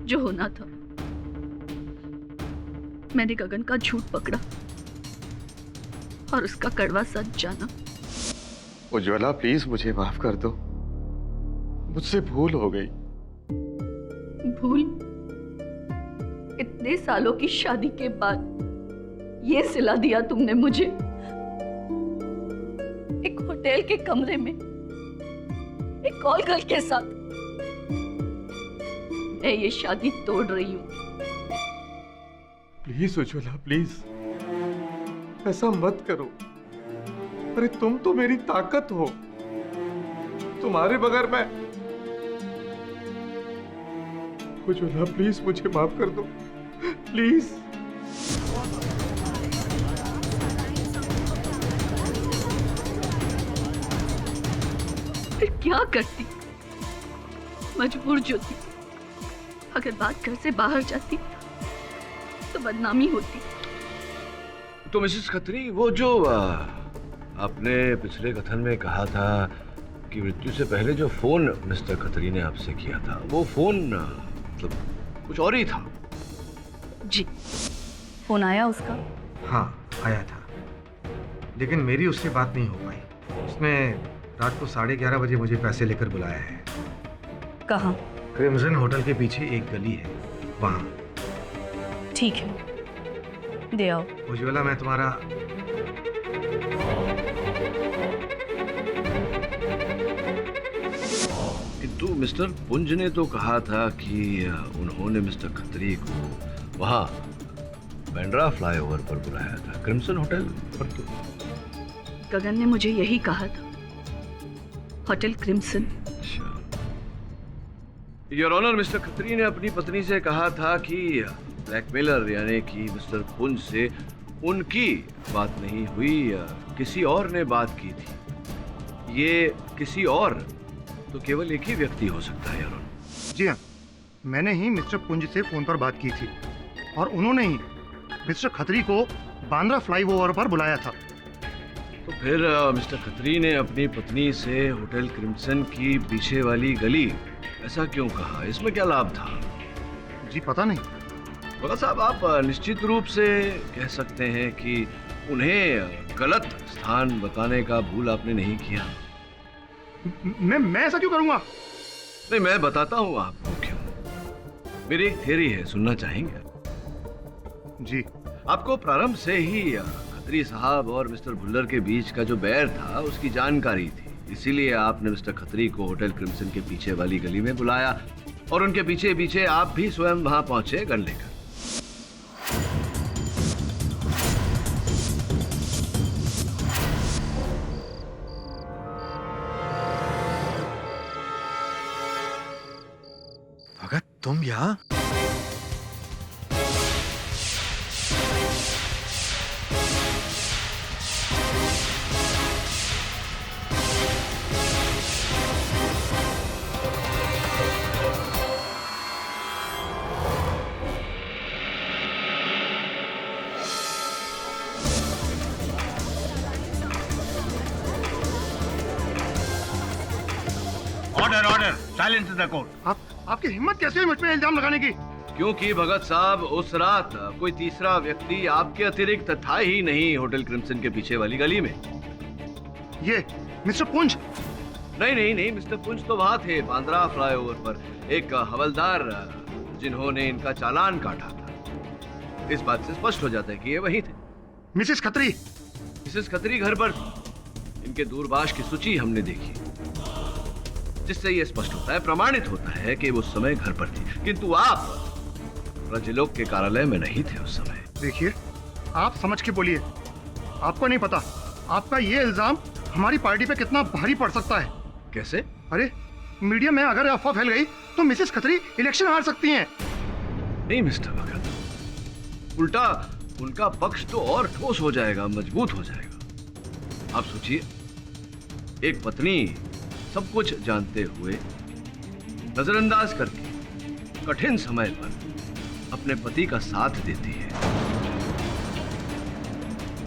जो होना था। मैंने गगन का झूठ पकड़ा और उसका कड़वा सच जाना। उज्ज्वला प्लीज मुझे माफ कर दो, मुझसे भूल हो गई। भूल? इतने सालों की शादी के बाद ये सिला दिया तुमने मुझे, एक होटल के कमरे में एक कॉल गर्ल के साथ। मैं ये शादी तोड़ रही हूँ। प्लीज उज्ज्वला प्लीज ऐसा मत करो। अरे तुम तो मेरी ताकत हो, तुम्हारे बगैर मैं। उज्ज्वला प्लीज मुझे माफ कर दो, प्लीज। फिर क्या करती? मजबूर जो थी। अगर बात घर से बाहर जाती तो बदनामी होती। तो मिसेस खत्री, वो जो आपने पिछले कथन में कहा था कि मृत्यु से पहले जो फोन मिस्टर खत्री ने आपसे किया था, वो फोन मतलब कुछ और ही था। जी, फोन आया उसका? हाँ आया था, लेकिन मेरी उससे बात नहीं हो पाई। उसने रात को 11:30 बजे मुझे पैसे लेकर बुलाया है। कहाँ? क्रिम्सन होटल के पीछे एक गली है, वहाँ। ठीक है, दे आओ। उज्ज्वला मैं तुम्हारा किंतु मिस्टर पुंज ने तो कहा था कि उन्होंने मिस्टर खत्री को वहाँ बांद्रा फ्लाईओवर पर बुलाया था, क्रिम्सन होटल पर। तो गगन ने मुझे यही कहा था, hotel crimson. Your honour, mister Khatri ने अपनी पत्नी से कहा था कि ब्लैकमेलर यानी कि मिस्टर पुंज से उनकी बात नहीं हुई, किसी और ने बात की थी। ये किसी और तो केवल एक ही व्यक्ति हो सकता है योर ऑनर। जी हाँ, मैंने ही मिस्टर पुंज से फोन पर बात की थी और उन्होंने ही मिस्टर खत्री को बांद्रा फ्लाईओवर पर बुलाया था। तो फिर मिस्टर खत्री ने अपनी पत्नी से होटल क्रिम्सन की पीछे वाली गली ऐसा क्यों कहा? इसमें क्या लाभ था? जी पता नहीं। बोला साहब, आप निश्चित रूप से कह सकते हैं कि उन्हें गलत स्थान बताने का भूल आपने नहीं किया। मैं ऐसा क्यों करूंगा? नहीं, मैं बताता हूँ आपको क्यों। मेरी एक थियरी है, सुनना चाहेंगे? जी। आपको प्रारंभ से ही खत्री साहब और मिस्टर भुल्लर के बीच का जो बैर था उसकी जानकारी थी, इसीलिए आपने मिस्टर खत्री को होटल क्रिम्सन के पीछे वाली गली में बुलाया और उनके पीछे पीछे आप भी स्वयं वहां पहुंचे गन लेकर। भगत, तुम यहाँ? Order order, silence in the court. आपकी हिम्मत कैसे हुई मुझ पे इल्जाम लगाने की? क्योंकि भगत साहब, उस रात कोई तीसरा व्यक्ति आपके अतिरिक्त था ही नहीं होटल क्रिम्सन के पीछे वाली गली में। ये मिस्टर पुंज? नहीं नहीं नहीं, मिस्टर पुंज तो वहाँ थे बांद्रा फ्लाईओवर पर, एक हवलदार जिन्होंने इनका चालान काटा था। इस बात से स्पष्ट हो जाता है कि ये वही थे। मिसेस खत्री? मिसेस खत्री घर पर थी। इनके दूरभाष की सूची हमने देखी, जिससे ये स्पष्ट होता है, प्रमाणित होता है कि वो उस समय घर पर थी। किंतु आप रजलोक के कार्यालय में नहीं थे उस समय। देखिए, आप समझ के बोलिए। आपको नहीं पता आपका ये इल्जाम हमारी पार्टी पे कितना भारी पड़ सकता है। कैसे? अरे मीडिया में अगर अफवाह फैल गई तो मिसेस खत्री इलेक्शन हार सकती हैं। नहीं मिस्टर भगत, उल्टा उनका पक्ष तो और ठोस हो जाएगा, मजबूत हो जाएगा। आप सोचिए, एक पत्नी सब कुछ जानते हुए नजरअंदाज करके कठिन समय पर अपने पति का साथ देती है।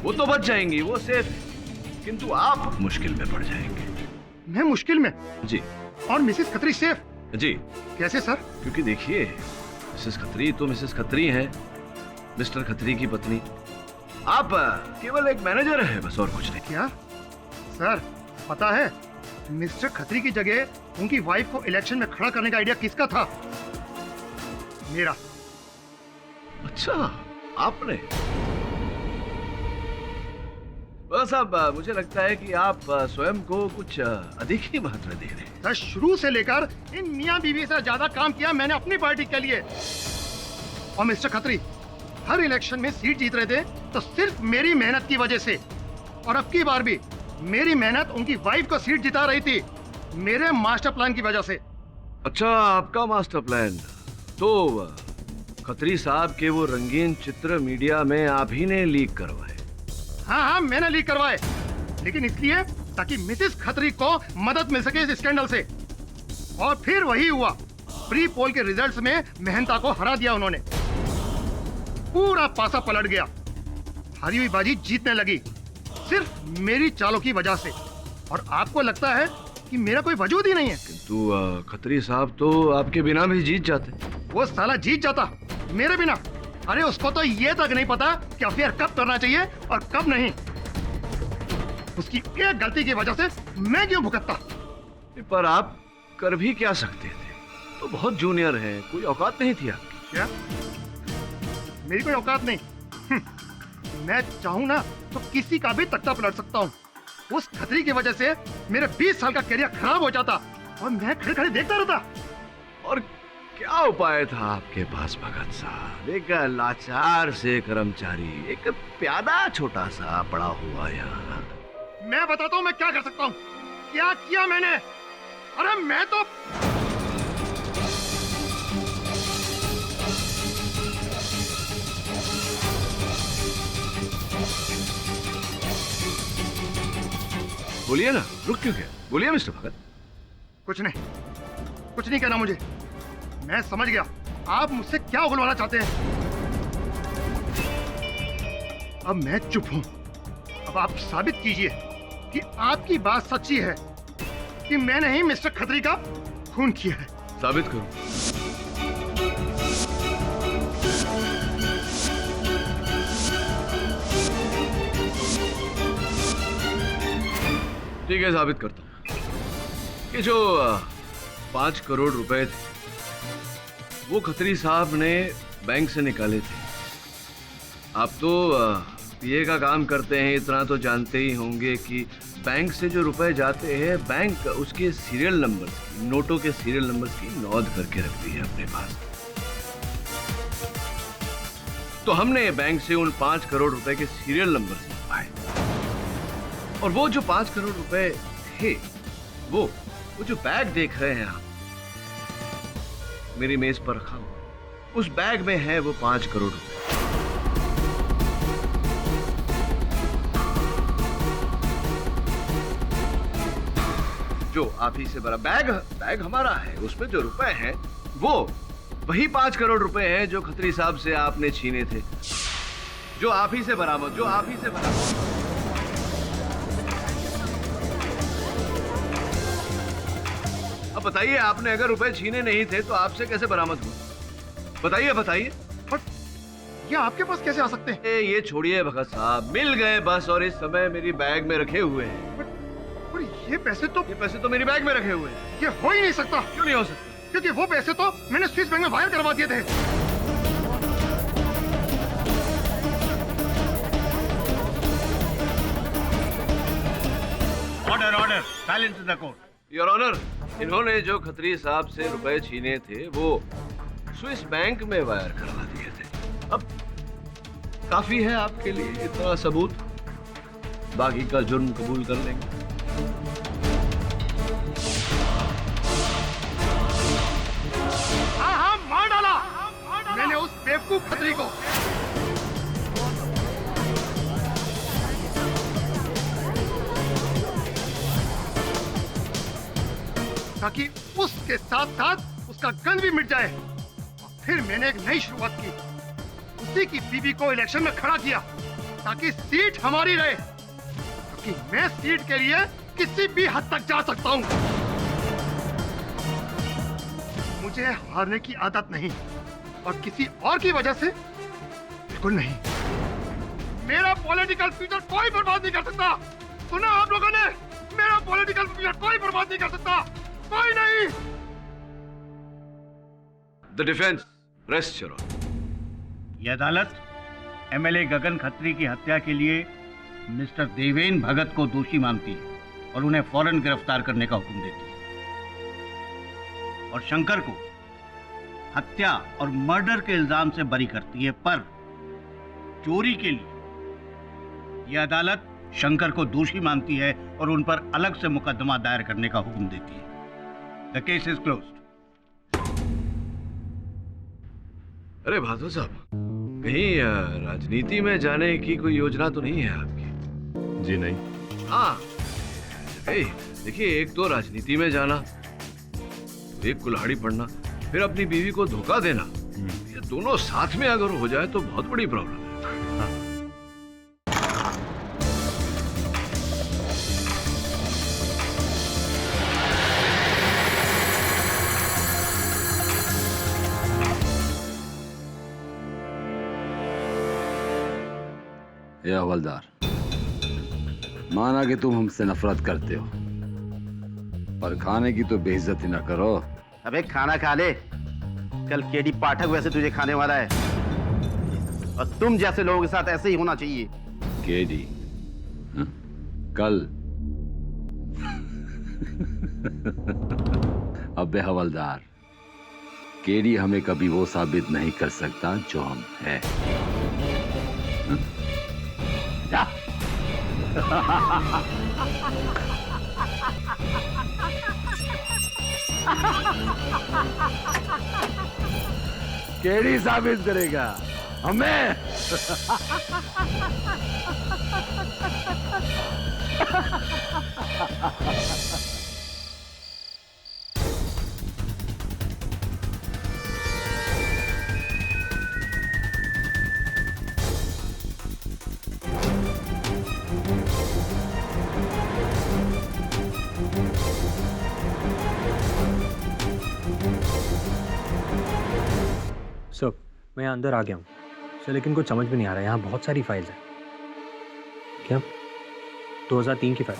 वो तो बच जाएंगी, वो सेफ है, किंतु आप मुश्किल में पड़ जाएंगे। मैं मुश्किल में? जी। और मिसेस खत्री सेफ? जी। कैसे सर? क्योंकि देखिए, मिसेस खत्री तो मिसेस खत्री हैं, मिस्टर खत्री की पत्नी। आप केवल एक मैनेजर है, बस, और कुछ नहीं। क्या सर, पता है मिस्टर खत्री की जगह उनकी वाइफ को इलेक्शन में खड़ा करने का आइडिया किसका था? मेरा। अच्छा, आपने? बस अब मुझे लगता है कि आप स्वयं को कुछ अधिक ही महत्व दे रहे हैं। सर, शुरू से लेकर इन मियां बीवी से ज्यादा काम किया मैंने अपनी पार्टी के लिए। और मिस्टर खत्री हर इलेक्शन में सीट जीत रहे थे तो सिर्फ मेरी मेहनत की वजह से। और अब की बार भी मेरी मेहनत उनकी वाइफ को सीट जिता रही थी, मेरे मास्टर प्लान की वजह से। अच्छा, आपका मास्टर प्लान। तो खत्री साहब के वो रंगीन चित्र मीडिया में आप ही ने लीक करवाए? हाँ, मैंने लीक करवाए, लेकिन इसलिए ताकि मिसेस खत्री को मदद मिल सके इस स्कैंडल से। और फिर वही हुआ, प्री पोल के रिजल्ट्स में मेहनता को हरा दिया उन्होंने। पूरा पासा पलट गया, हारी हुई बाजी जीतने लगी सिर्फ मेरी चालों की वजह से। और आपको लगता है कि मेरा कोई वजूद ही नहीं है? किंतु खत्री साहब तो आपके बिना भी जीत जाते। वो साला जीत जाता मेरे बिना? अरे उसको तो ये तक नहीं पता कि अफेयर कब करना चाहिए और कब नहीं। उसकी एक गलती की वजह से मैं क्यों भुगतता? पर आप कर भी क्या सकते थे? तो बहुत जूनियर हैं, कोई औकात नहीं थी आपकी। क्या मेरी कोई औकात नहीं? मैं चाहूं ना तो किसी का भी तख्ता पलट सकता हूँ। उस खतरी की वजह से मेरे 20 साल का करियर खराब हो जाता और मैं खड़े खड़े देखता रहता। और क्या उपाय था आपके पास भगत साहब? एक लाचार से कर्मचारी, एक प्यादा छोटा सा पड़ा हुआ यहाँ। मैं बताता हूँ मैं क्या कर सकता हूँ। क्या किया मैंने? अरे मैं तो बोलिए ना, रुक क्यों गया? बोलिए मिस्टर भगत। कुछ नहीं कहना मुझे। मैं समझ गया आप मुझसे क्या उगलवाना चाहते हैं। अब मैं चुप हूं। अब आप साबित कीजिए कि आपकी बात सच्ची है कि मैंने ही मिस्टर खत्री का खून किया है। साबित करो। ठीक है, साबित करता हूं कि जो 5 करोड़ रुपए थे वो खत्री साहब ने बैंक से निकाले थे। आप तो पीए का काम करते हैं, इतना तो जानते ही होंगे कि बैंक से जो रुपए जाते हैं, बैंक उसके सीरियल नंबर, नोटों के सीरियल नंबर्स की नोट करके रखती है अपने पास। तो हमने बैंक से उन 5 करोड़ रुपए के सीरियल नंबर्स पाए और वो जो 5 करोड़ रुपए थे, वो जो बैग देख रहे हैं आप मेरी मेज पर रखा हुआ, उस बैग में है वो 5 करोड़ रुपए। जो आप ही से भरा बैग हमारा है, उसमें जो रुपए हैं वो वही 5 करोड़ रुपए हैं जो खत्री साहब से आपने छीने थे, जो आप ही से बरामद। अब बताइए, आपने अगर रुपए छीने नहीं थे तो आपसे कैसे बरामद हुए? बताइए। ये आपके पास कैसे आ सकते हैं? ये छोड़िए भगत साहब, मिल गए बस, और इस समय मेरी बैग में रखे हुए हैं। पर ये पैसे तो मेरी बैग में रखे हुए हैं। ये हो ही नहीं सकता। क्यों नहीं हो सकता? क्योंकि वो पैसे तो मैंने स्विस बैंक में वायर करवा दिए थे। Order, silence in the court. Your honour, इन्होंने जो खत्री साहब से रुपए छीने थे वो स्विस बैंक में वायर करवा दिए थे। अब काफी है आपके लिए इतना सबूत, बाकी का जुर्म कबूल कर लेंगे। हाँ, मार डाला। मैंने उस बेवकूफ खतरी को। ताकि उसके साथ साथ उसका गन भी मिट जाए। और फिर मैंने एक नई शुरुआत की, उसी की बीवी को इलेक्शन में खड़ा किया ताकि सीट हमारी रहे, क्योंकि मैं सीट के लिए किसी भी हद तक जा सकता हूं। मुझे हारने की आदत नहीं, और किसी और की वजह से बिल्कुल नहीं। मेरा पॉलिटिकल फ्यूचर कोई बर्बाद नहीं कर सकता। सुना आप लोगों ने? मेरा पॉलिटिकल फ्यूचर कोई बर्बाद नहीं कर सकता, कोई नहीं। The defence, rest your honour. ये अदालत एमएलए गगन खत्री की हत्या के लिए मिस्टर देवेन भगत को दोषी मानती है और उन्हें फौरन गिरफ्तार करने का हुक्म देती है, और शंकर को हत्या और मर्डर के इल्जाम से बरी करती है। पर चोरी के लिए यह अदालत शंकर को दोषी मानती है और उन पर अलग से मुकदमा दायर करने का हुक्म देती है। The case is closed. अरे भादो साहब, कहीं राजनीति में जाने की कोई योजना तो नहीं है आपकी? जी नहीं। हाँ देखिए, एक तो राजनीति में जाना, एक कुल्हाड़ी पड़ना, फिर अपनी बीवी को धोखा देना, ये दोनों साथ में अगर हो जाए तो बहुत बड़ी प्रॉब्लम है। या हवलदार, माना कि तुम हमसे नफरत करते हो, पर खाने की तो बेइज्जती ना करो। अबे खाना खा ले, कल केडी पाठक वैसे तुझे खाने वाला है, और तुम जैसे लोगों के साथ ऐसे ही होना चाहिए। केडी कल? अबे हवलदार, केडी हमें कभी वो साबित नहीं कर सकता जो हम हैं। जा। केडी साबित करेगा हमें? सर, मैं अंदर आ गया हूँ सर, लेकिन कुछ समझ में नहीं आ रहा है। यहाँ बहुत सारी फाइल्स हैं। क्या 2003 की फाइल?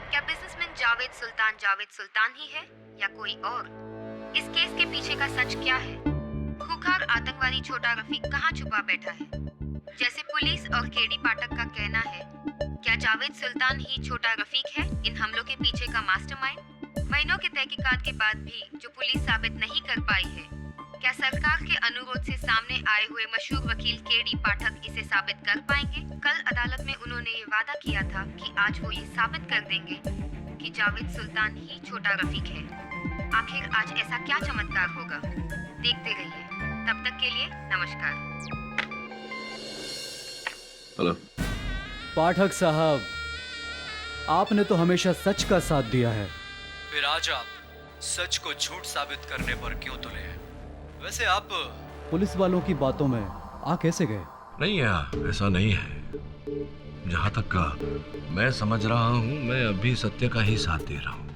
क्या बिजनेसमैन जावेद सुल्तान ही है या कोई और? इस केस के पीछे का सच क्या है? खूंखार आतंकवादी छोटा रफीक कहाँ छुपा बैठा है? जैसे पुलिस और केडी पाठक का कहना है, क्या जावेद सुल्तान ही छोटा रफीक है इन हमलों के पीछे का मास्टरमाइंड? महीनों के तहकीकात के बाद भी जो पुलिस साबित नहीं कर पाई है, क्या सरकार के अनुरोध से सामने आए हुए मशहूर वकील केडी पाठक इसे साबित कर पाएंगे? कल अदालत में उन्होंने ये वादा किया था कि आज वो ये साबित कर देंगे कि जावेद सुल्तान ही छोटा रफीक है। आखिर आज ऐसा क्या चमत्कार होगा? देखते रहिए। तब तक के लिए नमस्कार। हेलो पाठक साहब, आपने तो हमेशा सच का साथ दिया है, फिर आज आप सच को झूठ साबित करने पर क्यों तुले हैं? वैसे आप पुलिस वालों की बातों में आ कैसे गए? नहीं यार, ऐसा नहीं है। जहां तक का मैं समझ रहा हूं, मैं अभी सत्य का ही साथ दे रहा हूं।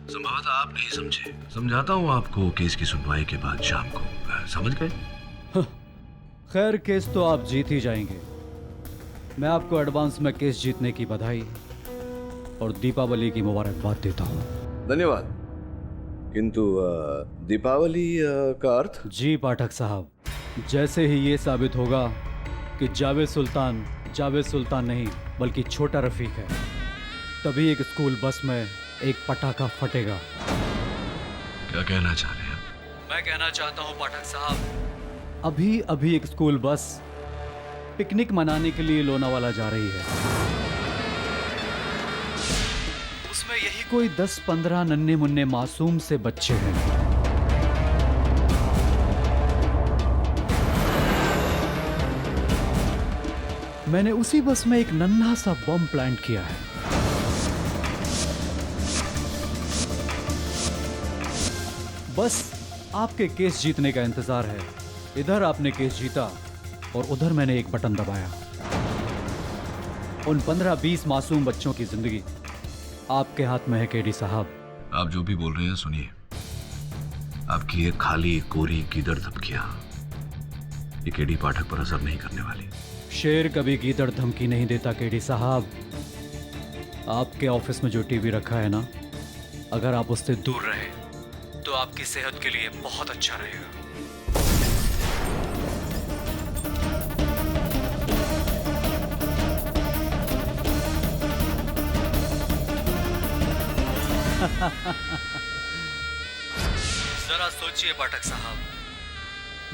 संभवतः आप नहीं समझे। समझाता हूँ आपको केस की सुनवाई के बाद शाम को। समझ गए? खैर, केस तो आप जीत ही जाएंगे। मैं आपको एडवांस में केस जीतने की बधाई और दीपावली की मुबारकबाद देता हूँ। धन्यवाद। किंतु दीपावली का अर्थ? जी पाठक साहब, जैसे ही ये साबित होगा कि जावेद सुल्तान नहीं बल्कि छोटा रफीक है, तभी एक स्कूल बस में एक पटाखा फटेगा। क्या कहना चाह रहे हैं? मैं कहना चाहता हूँ पाठक साहब, अभी एक स्कूल बस पिकनिक मनाने के लिए लोनावाला जा रही है। उसमें यही कोई 10-15 नन्हे मुन्ने मासूम से बच्चे हैं। मैंने उसी बस में एक नन्हा सा बम प्लांट किया है। बस आपके केस जीतने का इंतजार है। इधर आपने केस जीता और उधर मैंने एक बटन दबाया। उन 15-20 मासूम बच्चों की जिंदगी आपके हाथ में है केडी साहब। आप जो भी बोल रहे हैं सुनिए, आपकी ये खाली कोरी गीदड़ धमकियां ये केडी पाठक पर असर नहीं करने वाली। शेर कभी गीदड़ धमकी नहीं देता केडी साहब। आपके ऑफिस में जो टीवी रखा है ना, अगर आप उससे दूर रहे तो आपकी सेहत के लिए बहुत अच्छा रहेगा। जरा सोचिए पाठक साहब,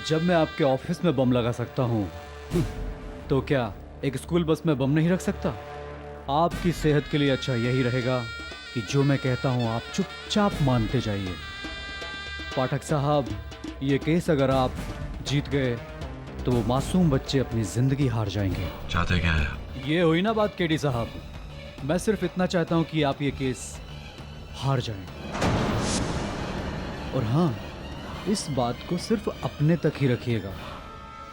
जब मैं आपके ऑफिस में बम लगा सकता हूं, तो क्या एक स्कूल बस में बम नहीं रख सकता? आपकी सेहत के लिए अच्छा यही रहेगा कि जो मैं कहता हूं आप चुपचाप मानते जाइए। पाठक साहब, ये केस अगर आप जीत गए तो वो मासूम बच्चे अपनी जिंदगी हार जाएंगे। चाहते क्या है? ये हुई ना बात केडी साहब। मैं सिर्फ इतना चाहता हूं कि आप ये केस हार जाएं। और हाँ, इस बात को सिर्फ अपने तक ही रखिएगा।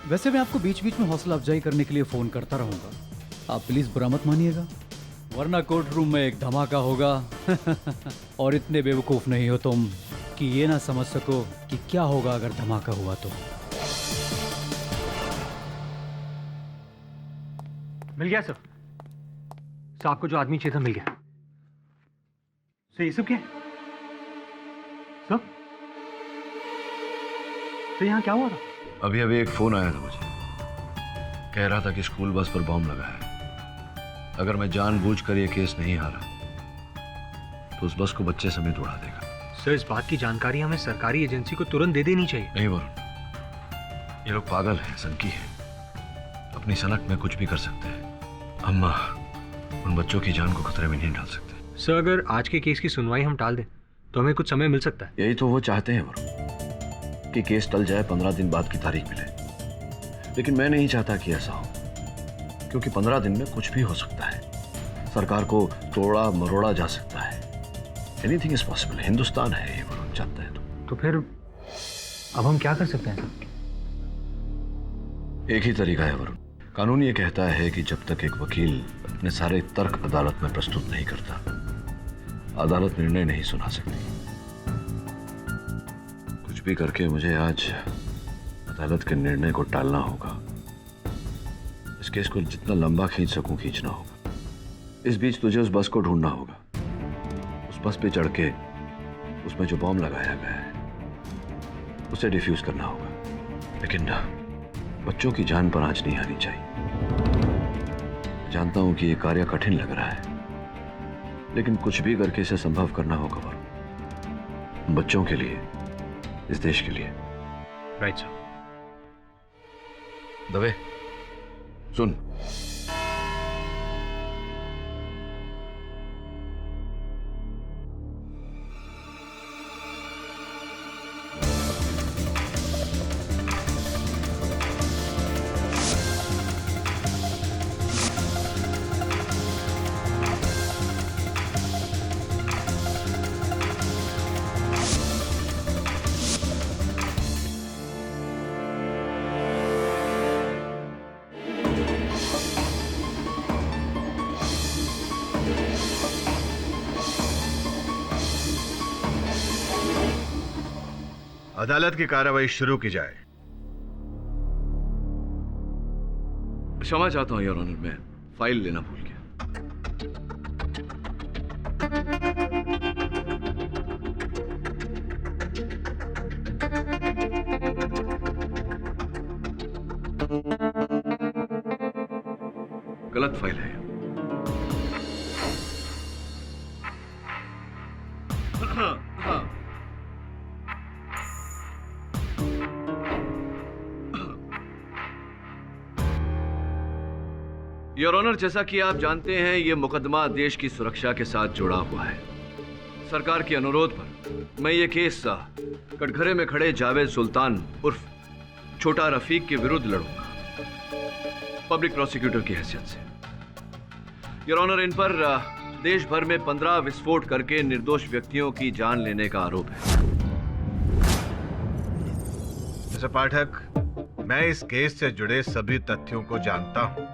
वैसे मैं आपको बीच बीच में हौसला अफजाई करने के लिए फोन करता रहूंगा। आप प्लीज बुरा मत मानिएगा, वरना कोर्ट रूम में एक धमाका होगा और इतने बेवकूफ नहीं हो तुम कि ये ना समझ सको कि क्या होगा अगर धमाका हुआ तो। मिल गया सर। आपको जो आदमी चाहिए था मिल गया। सर ये सब क्या है? सर यहाँ क्या हुआ था? अभी एक फोन आया था मुझे, कह रहा था कि स्कूल बस पर बम लगा है। अगर मैं जानबूझकर ये केस नहीं हारा तो उस बस को बच्चे समेत उड़ा देगा। सर, इस बात की जानकारी हमें सरकारी एजेंसी को तुरंत दे देनी चाहिए। नहीं वरुण, ये लोग पागल हैं, सनकी हैं, अपनी सनक में कुछ भी कर सकते हैं। हम उन बच्चों की जान को खतरे में नहीं डाल सकते। सर, अगर आज के केस की सुनवाई हम टाल दें तो हमें कुछ समय मिल सकता है। यही तो वो चाहते हैं वरुण, कि केस टल जाए, 15 दिन बाद की तारीख मिले। लेकिन मैं नहीं चाहता कि ऐसा हो, क्योंकि 15 दिन में कुछ भी हो सकता है। सरकार को तोड़ा मरोड़ा जा सकता है। Anything is possible. हिंदुस्तान है ये, वरुण, चाहता है तो फिर अब हम क्या कर सकते हैं? एक ही तरीका है वरुण। कानून ये कहता है कि जब तक एक वकील अपने सारे तर्क अदालत में प्रस्तुत नहीं करता, अदालत निर्णय नहीं सुना सकती। कुछ भी करके मुझे आज अदालत के निर्णय को टालना होगा। इस केस को जितना लंबा खींच सकूं खींचना होगा। इस बीच तुझे उस बस को ढूंढना होगा। उस बस पे चढ़ के उसमें जो बॉम्ब लगाया गया है उसे डिफ्यूज करना होगा। लेकिन बच्चों की जान पर आंच नहीं आनी चाहिए। जानता हूं कि ये कार्य कठिन लग रहा है, लेकिन कुछ भी करके इसे संभव करना होगा वरुण, बच्चों के लिए, इस देश के लिए। Right sir. दवे सुन, अदालत की कार्रवाई शुरू की जाए। क्षमा चाहता हूं योर ऑनर, मैं फाइल लेना भूल गया। गलत फाइल है। योर ऑनर, जैसा कि आप जानते हैं, यह मुकदमा देश की सुरक्षा के साथ जुड़ा हुआ है। सरकार के अनुरोध पर मैं ये केस कटघरे में खड़े जावेद सुल्तान उर्फ छोटा रफीक के विरुद्ध लड़ूंगा, पब्लिक प्रोसिक्यूटर की हैसियत से। योर ऑनर, इन पर देश भर में 15 विस्फोट करके निर्दोष व्यक्तियों की जान लेने का आरोप है। मिस्टर पाठक, मैं इस केस से जुड़े सभी तथ्यों को जानता हूं,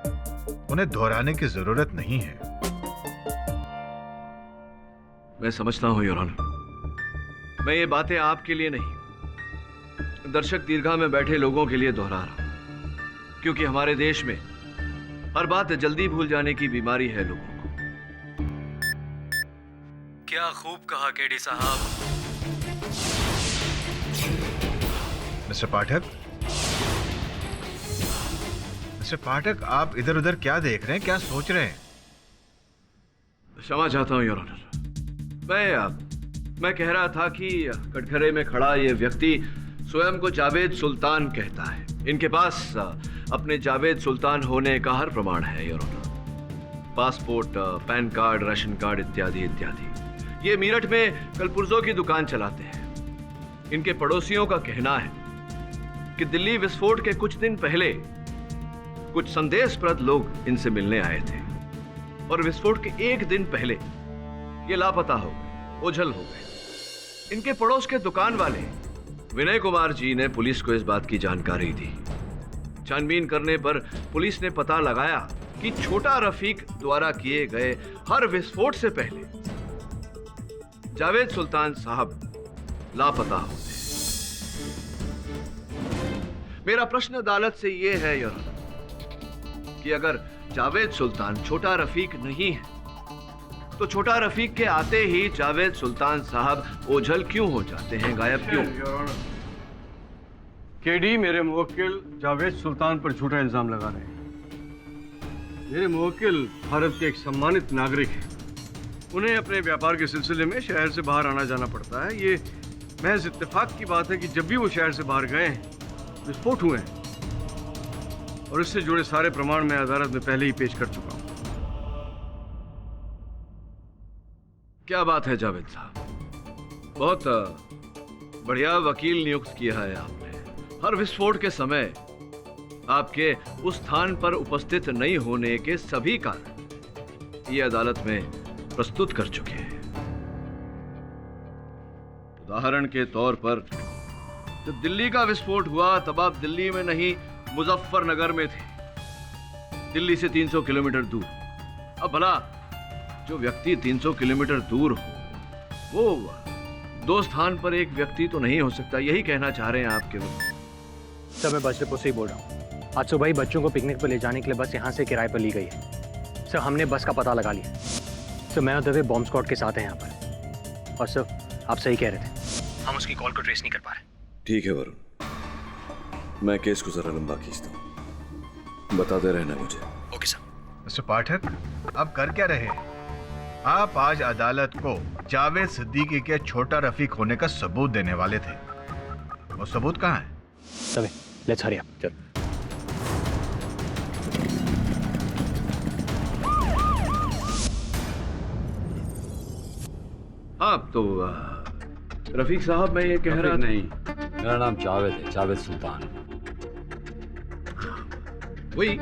उन्हें दोहराने की जरूरत नहीं है। मैं समझता हूं योर ऑनर, मैं ये बातें आपके लिए नहीं, दर्शक दीर्घा में बैठे लोगों के लिए दोहरा रहा हूं, क्योंकि हमारे देश में हर बात जल्दी भूल जाने की बीमारी है लोगों को। क्या खूब कहा केडी साहब। मिस्टर पाठक, आप इधर उधर क्या देख रहे हैं, क्या सोच रहे हैं? क्षमा चाहता हूं योर ऑनर, मैं कह रहा था कि कटघरे में खड़ा ये व्यक्ति स्वयं को जावेद सुल्तान कहता है। इनके पास अपने जावेद सुल्तान होने का हर प्रमाण है your honour, passport, PAN card, ration card इत्यादि इत्यादि। ये मीरठ में कलपुर्जों की दुकान चलाते हैं। इनके पड़ोसियों का कहना है कि दिल्ली विस्फोट के कुछ दिन पहले कुछ संदेशप्रद लोग इनसे मिलने आए थे और विस्फोट के एक दिन पहले ये लापता हो गए, ओझल हो गए। इनके पड़ोस के दुकान वाले विनय कुमार जी ने पुलिस को इस बात की जानकारी दी। छानबीन करने पर पुलिस ने पता लगाया कि छोटा रफीक द्वारा किए गए हर विस्फोट से पहले जावेद सुल्तान साहब लापता हो गए। मेरा प्रश्न अदालत से यह है योर कि अगर जावेद सुल्तान छोटा रफीक नहीं है तो छोटा रफीक के आते ही जावेद सुल्तान साहब ओझल क्यों हो जाते हैं, गायब क्यों? केडी मेरे मुवक्किल जावेद सुल्तान पर झूठा इल्जाम लगा रहे हैं। मेरे मुवक्किल भारत के एक सम्मानित नागरिक हैं। उन्हें अपने व्यापार के सिलसिले में शहर से बाहर आना जाना पड़ता है। ये महज इत्तेफाक की बात है कि जब भी वो शहर से बाहर गए हैं विस्फोट हुए हैं, और इससे जुड़े सारे प्रमाण मैं अदालत में पहले ही पेश कर चुका हूं। क्या बात है जावेद साहब, बहुत बढ़िया वकील नियुक्त किया है आपने। हर विस्फोट के समय आपके उस स्थान पर उपस्थित नहीं होने के सभी कारण ये अदालत में प्रस्तुत कर चुके हैं। उदाहरण के तौर पर जब दिल्ली का विस्फोट हुआ तब आप दिल्ली में नहीं मुजफ्फरनगर में थे, दिल्ली से 300 किलोमीटर दूर। अब भला जो व्यक्ति 300 किलोमीटर दूर हो वो दो स्थान पर एक व्यक्ति तो नहीं हो सकता, यही कहना चाह रहे हैं आप केवल? सर, मैं बस डिपो से ही बोल रहा हूँ। आज सुबह ही बच्चों को पिकनिक पर ले जाने के लिए बस यहाँ से किराए पर ली गई है। सर, हमने बस का पता लगा लिया। सर, मैं और दवे बॉम्ब स्क्वाड के साथ हैं यहाँ पर। और सर, आप सही कह रहे थे, हम उसकी कॉल को ट्रेस नहीं कर पा रहे। ठीक है वरुण, मैं केस को जरा लंबा खींचता हूँ, बताते रहना मुझे। Okay sir. मिस्टर पाठक, आप कर क्या रहे हैं? आप आज अदालत को जावेद सिद्दीकी के छोटा रफीक होने का सबूत देने वाले थे। वो सबूत कहाँ है? तवे, लेट्स हरी अप। चल। हाँ तो रफीक साहब, मैं ये कह रहा नहीं, मेरा नाम जावेद है, जावेद सुल्तान। वही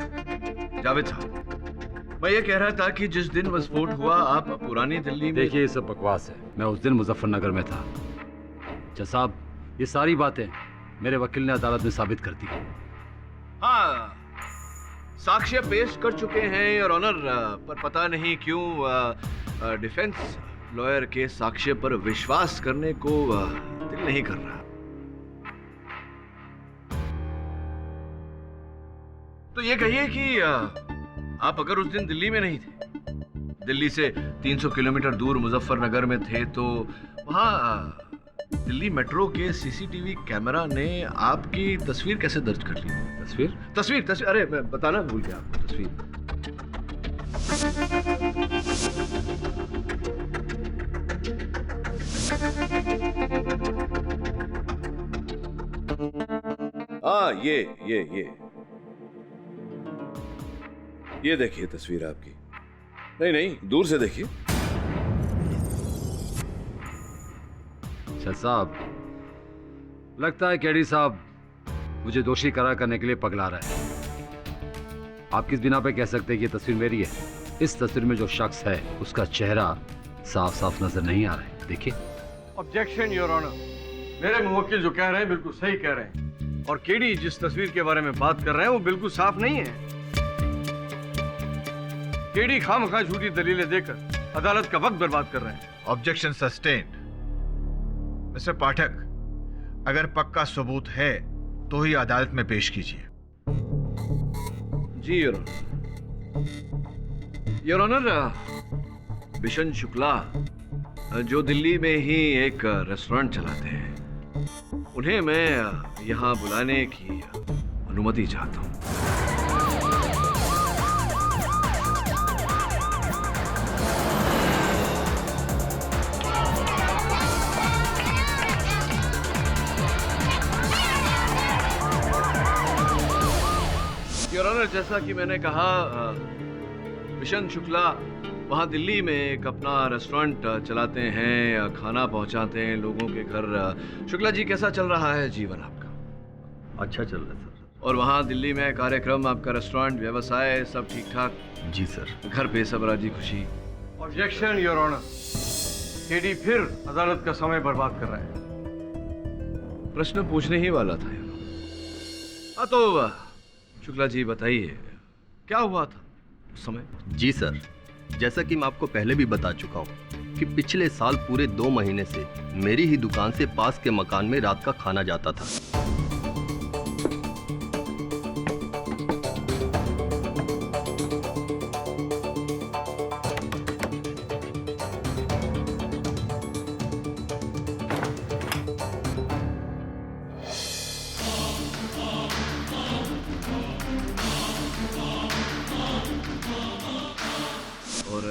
जावेद साहब, मैं ये कह रहा था कि जिस दिन विस्फोट हुआ आप पुरानी दिल्ली में। देखिए, ये सब बकवास है। मैं उस दिन मुजफ्फरनगर में था। जज साहब, ये सारी बातें मेरे वकील ने अदालत में साबित कर दी। हाँ, साक्ष्य पेश कर चुके हैं और ऑनर, पर पता नहीं क्यों डिफेंस लॉयर के साक्ष्य पर विश्वास करने को दिल नहीं कर रहा। तो ये कहिए कि आप अगर उस दिन दिल्ली में नहीं थे, दिल्ली से 300 किलोमीटर दूर मुजफ्फरनगर में थे, तो वहाँ दिल्ली मेट्रो के सीसीटीवी कैमरा ने आपकी तस्वीर कैसे दर्ज कर ली? तस्वीर तस्वीर तस्वीर अरे मैं बताना भूल गया आपको। तस्वीर हाँ, ये देखिए तस्वीर आपकी। नहीं नहीं, दूर से देखिए। सर साहब, लगता है केडी साहब मुझे दोषी करार करने के लिए पगला रहा है। आप किस बिना पे कह सकते हैं कि ये तस्वीर मेरी है? इस तस्वीर में जो शख्स है उसका चेहरा साफ साफ नजर नहीं आ रहा है, देखिए। ऑब्जेक्शन योर ऑनर, मेरे मुवक्किल जो कह रहे हैं बिल्कुल सही कह रहे हैं, और केडी जिस तस्वीर के बारे में बात कर रहे हैं वो बिल्कुल साफ नहीं है। केडी खामखा झूठी दलीलें देकर अदालत का वक्त बर्बाद कर रहे हैं। Objection sustained. मिस्टर पाठक, अगर पक्का सबूत है तो ही अदालत में पेश कीजिए। जी योर ऑनर, बिशन शुक्ला जो दिल्ली में ही एक रेस्टोरेंट चलाते हैं, उन्हें मैं यहाँ बुलाने की अनुमति चाहता हूँ। योर ऑनर, जैसा कि मैंने कहा, बिशन शुक्ला वहाँ दिल्ली में एक अपना रेस्टोरेंट चलाते हैं, खाना पहुँचाते हैं लोगों के घर। शुक्ला जी, कैसा चल रहा है जीवन आपका? अच्छा चल रहा है सर। और वहाँ दिल्ली में कार्यक्रम, आपका रेस्टोरेंट, व्यवसाय सब ठीक ठाक? जी सर। घर पे सब राजी खुशी? ऑब्जेक्शन योर ऑनर, केडी फिर अदालत का समय बर्बाद कर रहा है। प्रश्न पूछने ही वाला था। हाँ तो शुक्ला जी बताइए, क्या हुआ था उस समय? जी सर, जैसा कि मैं आपको पहले भी बता चुका हूँ कि पिछले साल पूरे 2 महीने से मेरी ही दुकान से पास के मकान में रात का खाना जाता था।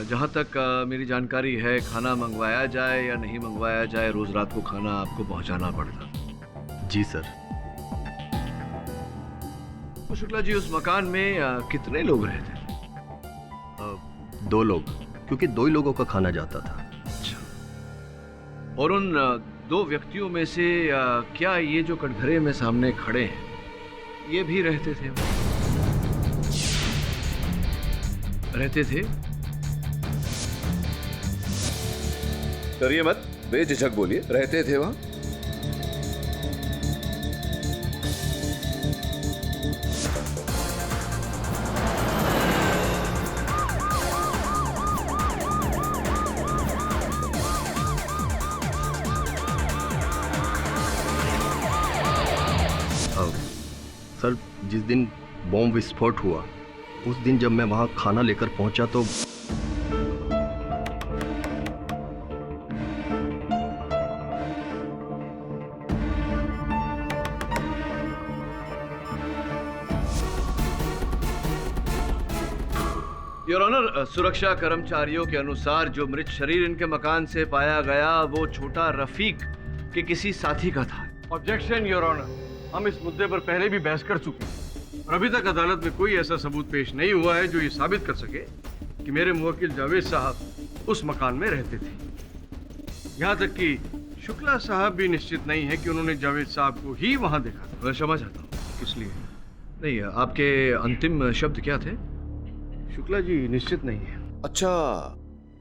जहाँ तक मेरी जानकारी है, खाना मंगवाया जाए या नहीं मंगवाया जाए, रोज रात को खाना आपको पहुँचाना पड़ता। जी सर। तो शुक्ला जी, उस मकान में कितने लोग रहते थे? 2 लोग, क्योंकि 2 ही लोगों का खाना जाता था। अच्छा। और उन 2 व्यक्तियों में से क्या ये जो कटघरे में सामने खड़े हैं, ये भी रहते थे? रहते थे? डरिए मत, बेझिझक बोलिए, रहते थे वहां? सर, जिस दिन बॉम्ब विस्फोट हुआ, उस दिन जब मैं वहां खाना लेकर पहुंचा तो योर ऑनर, सुरक्षा कर्मचारियों के अनुसार जो मृत शरीर इनके मकान से पाया गया, वो छोटा रफीक के किसी साथी का था। ऑब्जेक्शन योर ऑनर, हम इस मुद्दे पर पहले भी बहस कर चुके हैं और अभी तक अदालत में कोई ऐसा सबूत पेश नहीं हुआ है जो ये साबित कर सके कि मेरे मुवक्किल जावेद साहब उस मकान में रहते थे। यहाँ तक कि शुक्ला साहब भी निश्चित नहीं है कि उन्होंने जावेद साहब को ही वहाँ देखा था। मैं समझ आता हूँ किस लिए। नहीं, आपके अंतिम शब्द क्या थे? शुक्ला जी निश्चित नहीं है। अच्छा,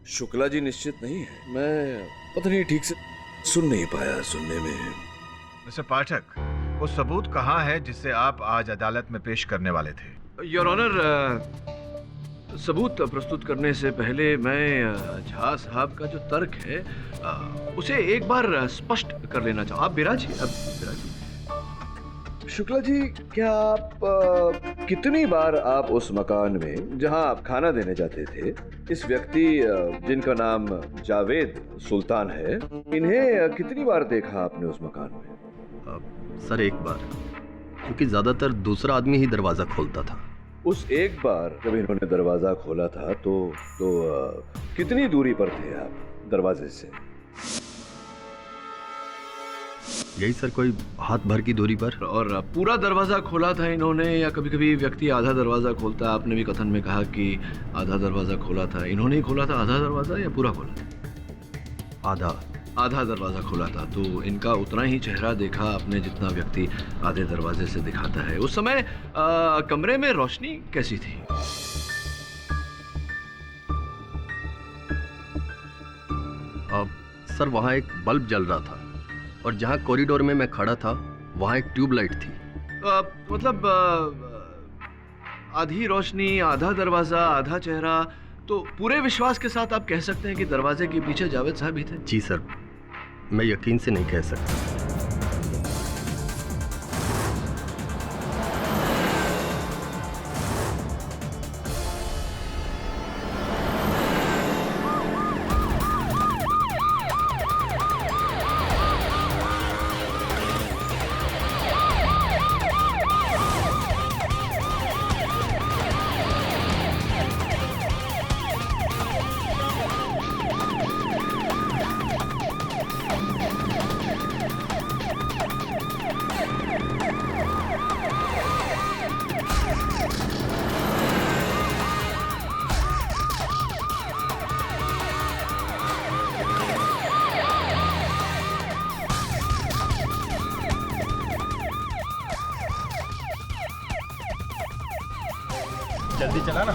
शुक्ला जी निश्चित नहीं है। मैं पता नहीं ठीक से सुन नहीं पाया। सुनने में मिस्टर पाठक, वो सबूत कहाँ है जिसे आप आज अदालत में पेश करने वाले थे? योर ऑनर, सबूत प्रस्तुत करने से पहले मैं झा साहब का जो तर्क है उसे एक बार स्पष्ट कर लेना चाहूँ। आप बिराजिए, अब बिराजिए। शुक्ला जी, क्या आप कितनी बार आप उस मकान में जहां आप खाना देने जाते थे, इस व्यक्ति जिनका नाम जावेद सुल्तान है, इन्हें कितनी बार देखा आपने उस मकान में? सर एक बार, क्योंकि ज्यादातर दूसरा आदमी ही दरवाजा खोलता था। उस एक बार जब इन्होंने दरवाजा खोला था तो कितनी दूरी पर थे आप दरवाजे से? यही सर, कोई हाथ भर की दूरी पर। और पूरा दरवाजा खोला था इन्होंने, या कभी कभी व्यक्ति आधा दरवाजा खोलता है? आपने भी कथन में कहा कि आधा दरवाजा खोला था, इन्होंने ही खोला था आधा दरवाजा या पूरा खोला था? आधा दरवाजा खोला था। तो इनका उतना ही चेहरा देखा आपने जितना व्यक्ति आधे दरवाजे से दिखाता है। उस समय कमरे में रोशनी कैसी थी? सर वहाँ एक बल्ब जल रहा था, और जहाँ कॉरिडोर में मैं खड़ा था वहाँ एक ट्यूबलाइट थी। मतलब आधी रोशनी, आधा दरवाजा, आधा चेहरा, तो पूरे विश्वास के साथ आप कह सकते हैं कि दरवाजे के पीछे जावेद साहब ही थे? जी सर, मैं यकीन से नहीं कह सकता। जल्दी चला ना।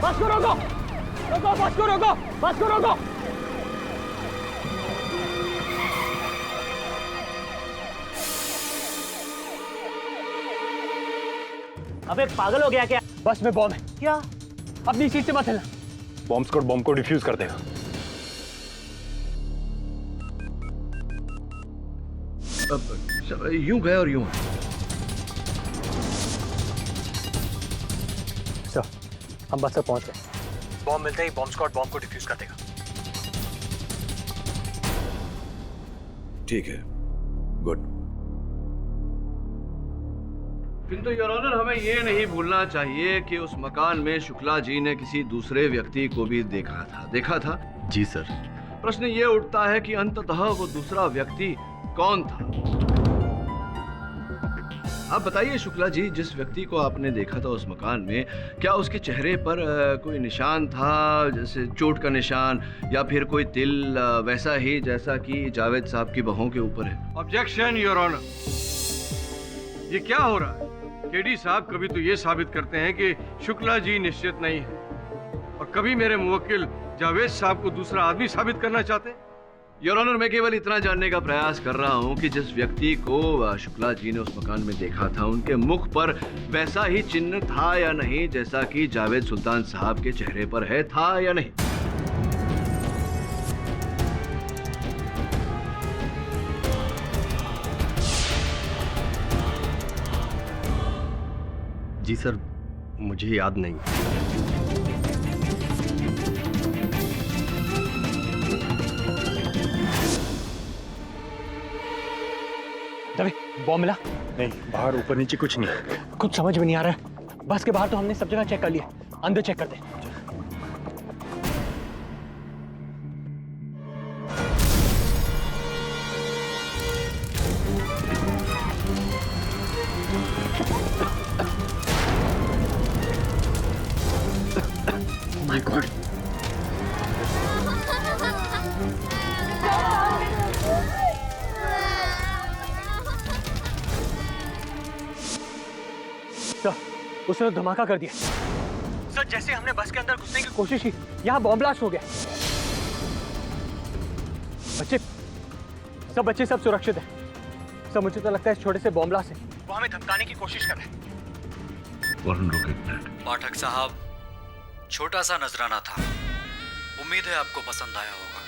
बस को रोको, रोको, बस को रोको, बस को रोको। अबे पागल हो गया क्या? बस में बॉम्ब है। क्या? अपनी सीट से मत हिलना। बॉम्ब स्क्वाड बॉम्ब को डिफ्यूज कर देगा। यूं गए और यूं। सर, हम बस तक पहुंच गए। बॉम्ब मिलते ही बॉम्ब स्क्वाड बॉम्ब को डिफ्यूज कर देगा। ठीक है, गुड। किंतु योर ऑनर, हमें ये नहीं भूलना चाहिए कि उस मकान में शुक्ला जी ने किसी दूसरे व्यक्ति को भी देखा था। जी सर। प्रश्न ये उठता है कि अंततः वो दूसरा व्यक्ति कौन था? आप बताइए शुक्ला जी, जिस व्यक्ति को आपने देखा था उस मकान में, क्या उसके चेहरे पर कोई निशान था, जैसे चोट का निशान या फिर कोई तिल, वैसा ही जैसा कि जावेद साहब की बाहों के ऊपर है? ऑब्जेक्शन योर ऑनर, ये क्या हो रहा है? केडी साहब कभी तो ये साबित करते हैं कि शुक्ला जी निश्चित नहीं है, और कभी मेरे मुवक्किल जावेद साहब को दूसरा आदमी साबित करना चाहते हैं। योर ऑनर, मैं केवल इतना जानने का प्रयास कर रहा हूं कि जिस व्यक्ति को शुक्ला जी ने उस मकान में देखा था, उनके मुख पर वैसा ही चिन्ह था या नहीं जैसा कि जावेद सुल्तान साहब के चेहरे पर है, था या नहीं? जी सर, मुझे याद नहीं। दबे, बॉम्ब मिला? नहीं, बाहर ऊपर नीचे कुछ नहीं। कुछ समझ में नहीं आ रहा है। बस के बाहर तो हमने सब जगह चेक कर लिया, अंदर चेक करते हैं। My God. उसने धमाका कर दिया सर। जैसे हमने बस के अंदर घुसने की कोशिश की, यहाँ बॉम्ब ब्लास्ट हो गया। बच्चे सब सुरक्षित हैं। सब मुझे तो लगता है इस छोटे से बॉम्ब ब्लास्ट से वो हमें धमकाने की कोशिश कर रहे हैं। वरुण रुक एक मिनट। पाठक साहब, छोटा सा नजराना था, उम्मीद है आपको पसंद आया होगा।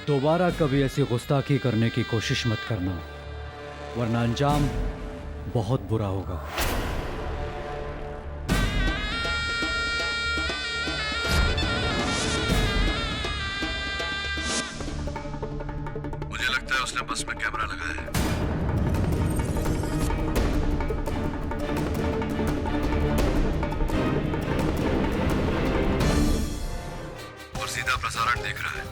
दोबारा कभी ऐसी गुस्ताखी करने की कोशिश मत करना, वरना अंजाम बहुत बुरा होगा। मुझे लगता है उसने बस में कैमरा लगाया है। और सीधा प्रसारण देख रहा है।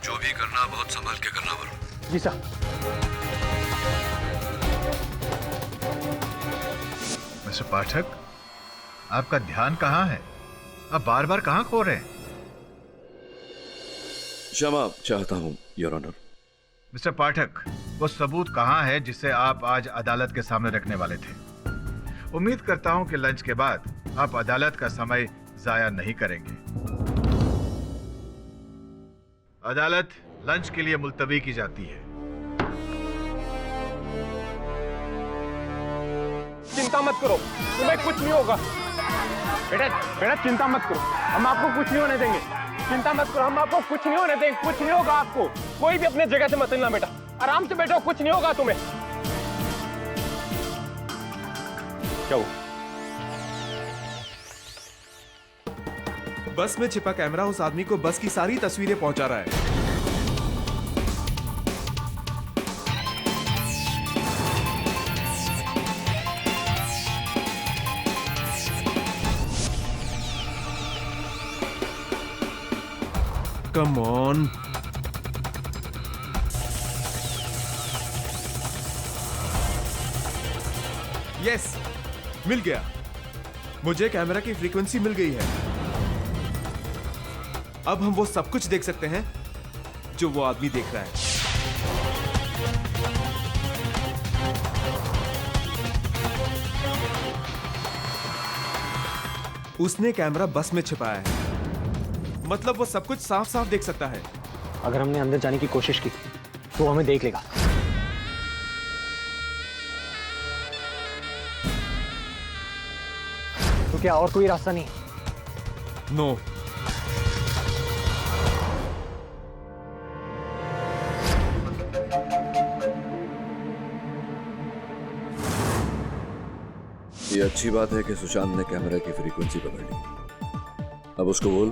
जो भी करना बहुत संभाल के करना वरुण। जी सर। मिस्टर पाठक, आपका ध्यान कहाँ है? आप बार बार कहाँ खो रहे हैं? क्षमा चाहता हूं योर ऑनर। मिस्टर पाठक, वो सबूत कहाँ है जिसे आप आज अदालत के सामने रखने वाले थे? उम्मीद करता हूं कि लंच के बाद आप अदालत का समय जाया नहीं करेंगे। अदालत लंच के लिए मुलतवी की जाती है। चिंता मत करो, तुम्हें कुछ नहीं होगा। बेटा चिंता मत करो, हम आपको कुछ नहीं होने देंगे। चिंता मत करो, हम आपको कुछ नहीं होने देंगे। कुछ नहीं होगा आपको। कोई भी अपने जगह से मत हिलना बेटा, आराम से बैठो, कुछ नहीं होगा तुम्हें। क्या हुआ? बस में छिपा कैमरा उस आदमी को बस की सारी तस्वीरें पहुंचा रहा है। Come on. Yes, मिल गया। मुझे कैमरा की फ्रीक्वेंसी मिल गई है। अब हम वो सब कुछ देख सकते हैं जो वो आदमी देख रहा है। उसने कैमरा बस में छिपाया है, मतलब वो सब कुछ साफ साफ देख सकता है। अगर हमने अंदर जाने की कोशिश की तो वो हमें देख लेगा। तो क्या और कोई रास्ता नहीं? नो। ये अच्छी बात है कि सुशांत ने कैमरा की फ्रीक्वेंसी पकड़ ली। अब उसको बोल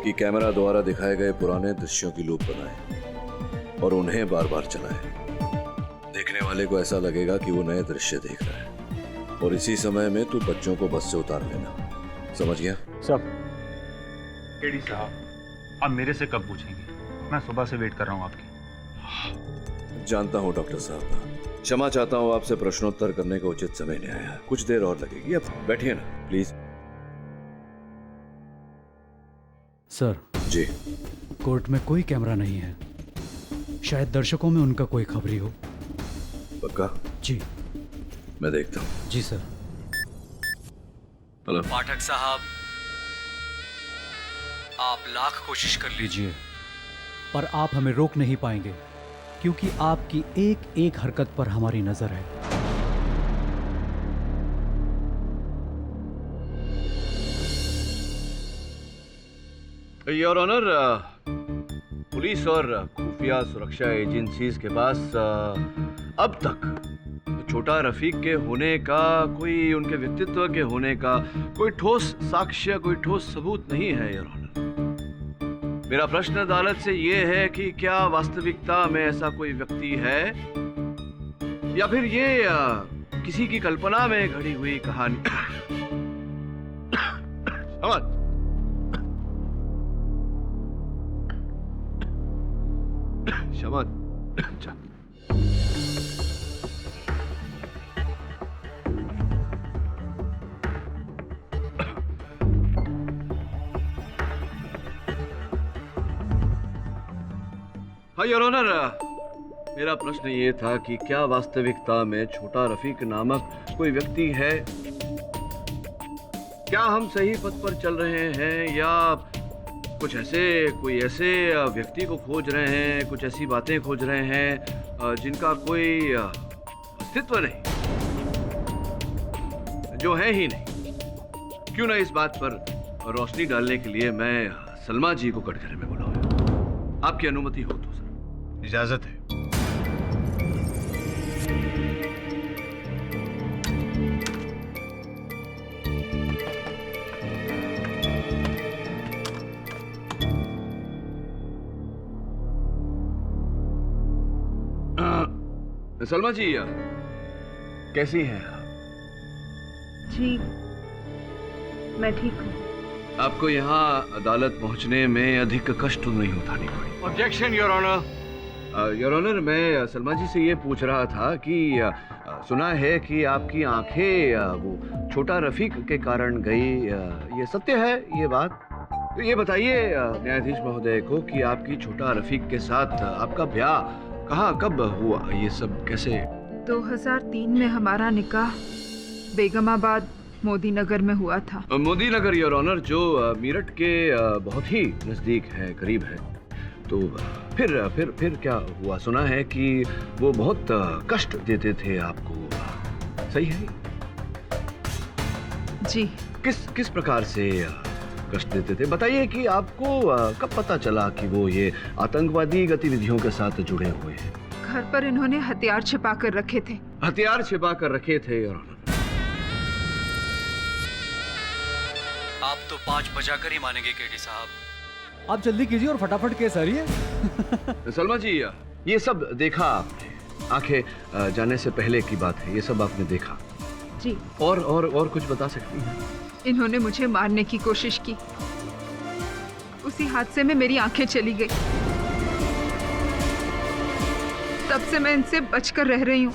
कि कैमरा द्वारा दिखाए गए पुराने दृश्यों की लूप बनाए और उन्हें बार बार चलाए। देखने वाले को ऐसा लगेगा कि वो नए दृश्य देख रहा है। और इसी समय में तू बच्चों को बस से उतार लेना। समझ गया? सब। केडी साहब, आप मेरे से कब पूछेंगे? मैं सुबह से वेट कर रहा हूँ आपकी। जानता हूँ डॉक्टर साहब, क्षमा चाहता हूँ, आपसे प्रश्नोत्तर करने का उचित समय नहीं आया। कुछ देर और लगेगी। अब बैठिए ना प्लीज। Sir ji. कोर्ट में कोई कैमरा नहीं है। शायद दर्शकों में उनका कोई खबरी हो। पक्का? जी। मैं देखता हूँ। जी सर। हेलो पाठक साहब, आप लाख कोशिश कर लीजिए, पर आप हमें रोक नहीं पाएंगे, क्योंकि आपकी एक एक हरकत पर हमारी नजर है। योर ऑनर, पुलिस और खुफिया सुरक्षा एजेंसीज के पास अब तक छोटा रफीक के होने का, कोई उनके व्यक्तित्व के होने का कोई ठोस साक्ष्य, कोई ठोस सबूत नहीं है योर ऑनर। मेरा प्रश्न अदालत से यह है कि क्या वास्तविकता में ऐसा कोई व्यक्ति है या फिर ये किसी की कल्पना में घड़ी हुई कहानी। समझ? क्षमा। योर ऑनर, मेरा प्रश्न ये था कि क्या वास्तविकता में छोटा रफीक नामक कोई व्यक्ति है? क्या हम सही पथ पर चल रहे हैं या कोई ऐसे व्यक्ति को खोज रहे हैं, कुछ ऐसी बातें खोज रहे हैं जिनका कोई अस्तित्व नहीं, जो है ही नहीं? क्यों ना इस बात पर रोशनी डालने के लिए मैं सलमा जी को कटघरे में बुलाऊं? आपकी अनुमति हो तो सर। इजाजत है। सलमा जी, कैसी हैं आप? जी, मैं ठीक हूँ। आपको यहाँ अदालत पहुँचने में अधिक कष्ट तो नहीं उठानी पड़ी? Objection your honour. Your honour, मैं सलमा जी से ये पूछ रहा था कि सुना है कि आपकी आंखें वो छोटा रफीक के कारण गई, ये सत्य है ये बात? तो ये बताइए न्यायाधीश महोदय को कि आपकी छोटा रफीक के साथ आपका ब्याह कहाँ कब हुआ, ये सब कैसे? 2003 में हमारा निकाह बेगमाबाद मोदी नगर में हुआ था। मोदी नगर योर ऑनर, जो मीरठ के बहुत ही नजदीक है, करीब है। तो फिर क्या हुआ? सुना है कि वो बहुत कष्ट देते थे आपको, सही है? जी। किस प्रकार से कष्ट देते थे? बताइए कि आपको कब पता चला कि वो ये आतंकवादी गतिविधियों के साथ जुड़े हुए हैं? घर पर इन्होंने हथियार छिपा कर रखे थे। हथियार छिपा कर रखे थे योर ऑनर? आप तो 5 बजाकर ही मानेंगे केडी साहब। आप जल्दी कीजिए और फटाफट केस हरिए। सलमा जी, ये सब देखा आपने? आंखें जाने से पहले की बात है, ये सब आपने देखा? जी। और कुछ बता सकती हैं? इन्होंने मुझे मारने की कोशिश की, उसी हादसे में मेरी आंखें चली गई। तब से मैं इनसे बचकर रह रही हूँ।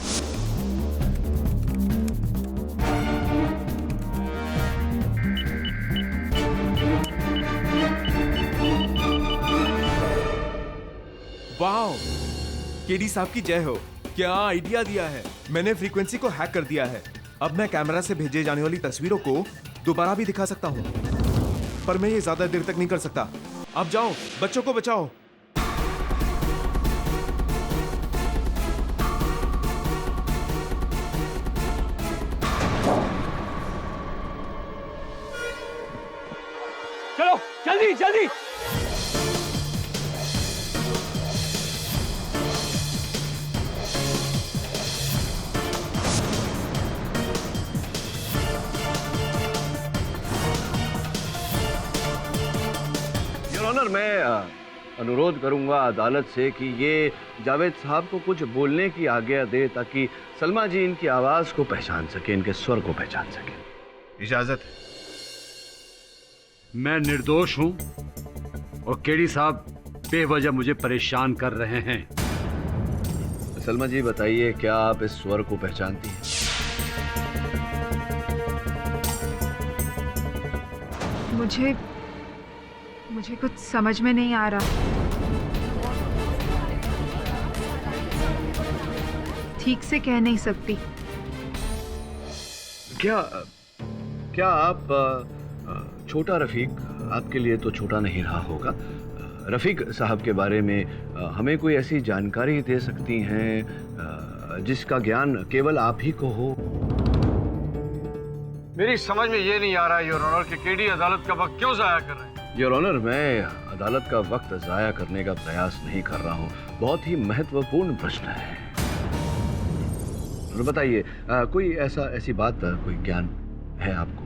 वाह, केडी साहब की जय हो। क्या आइडिया दिया है। मैंने फ्रीक्वेंसी को हैक कर दिया है। अब मैं कैमरा से भेजे जाने वाली तस्वीरों को दोबारा भी दिखा सकता हूँ, पर मैं ये ज्यादा देर तक नहीं कर सकता। अब जाओ, बच्चों को बचाओ। चलो जल्दी जल्दी। मैं अनुरोध करूंगा अदालत से कि ये जावेद साहब को कुछ बोलने की आज्ञा दे, ताकि सलमा जी इनकी आवाज को पहचान सके, इनके स्वर को पहचान सके। इजाजत है। मैं निर्दोष हूं और केडी साहब बेवजह मुझे परेशान कर रहे हैं। सलमा जी बताइए, क्या आप इस स्वर को पहचानती हैं? मुझे कुछ समझ में नहीं आ रहा। ठीक से कह नहीं सकती। क्या आप छोटा रफीक, आपके लिए तो छोटा नहीं रहा होगा, रफीक साहब के बारे में हमें कोई ऐसी जानकारी दे सकती हैं जिसका ज्ञान केवल आप ही को हो? मेरी समझ में ये नहीं आ रहा योर ऑनर कि केडी अदालत का वक्त क्यों जाया कर रहे हैं। योर ऑनर, मैं अदालत का वक्त जाया करने का प्रयास नहीं कर रहा हूँ। बहुत ही महत्वपूर्ण प्रश्न है। बताइए, कोई ऐसी बात, कोई ज्ञान है आपको?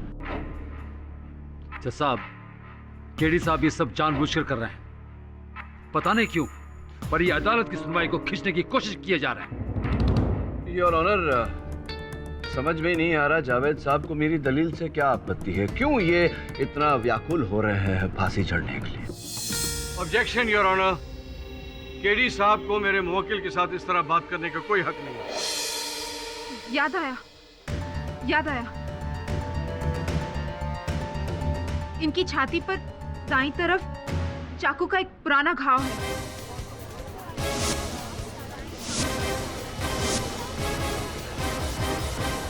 जज साहब, केडी साहब ये सब जानबूझकर कर रहे हैं। पता नहीं क्यों, पर ये अदालत की सुनवाई को खींचने की कोशिश किए जा रहे हैं। योर ऑनर, समझ में नहीं आ रहा जावेद साहब को मेरी दलील से क्या आपत्ति है? क्यों ये इतना व्याकुल हो रहे हैं फांसी चढ़ने के लिए? Objection your honour. केडी साहब को मेरे मुवक्किल के साथ इस तरह बात करने का कोई हक नहीं है। याद आया। इनकी छाती पर दाईं तरफ चाकू का एक पुराना घाव है।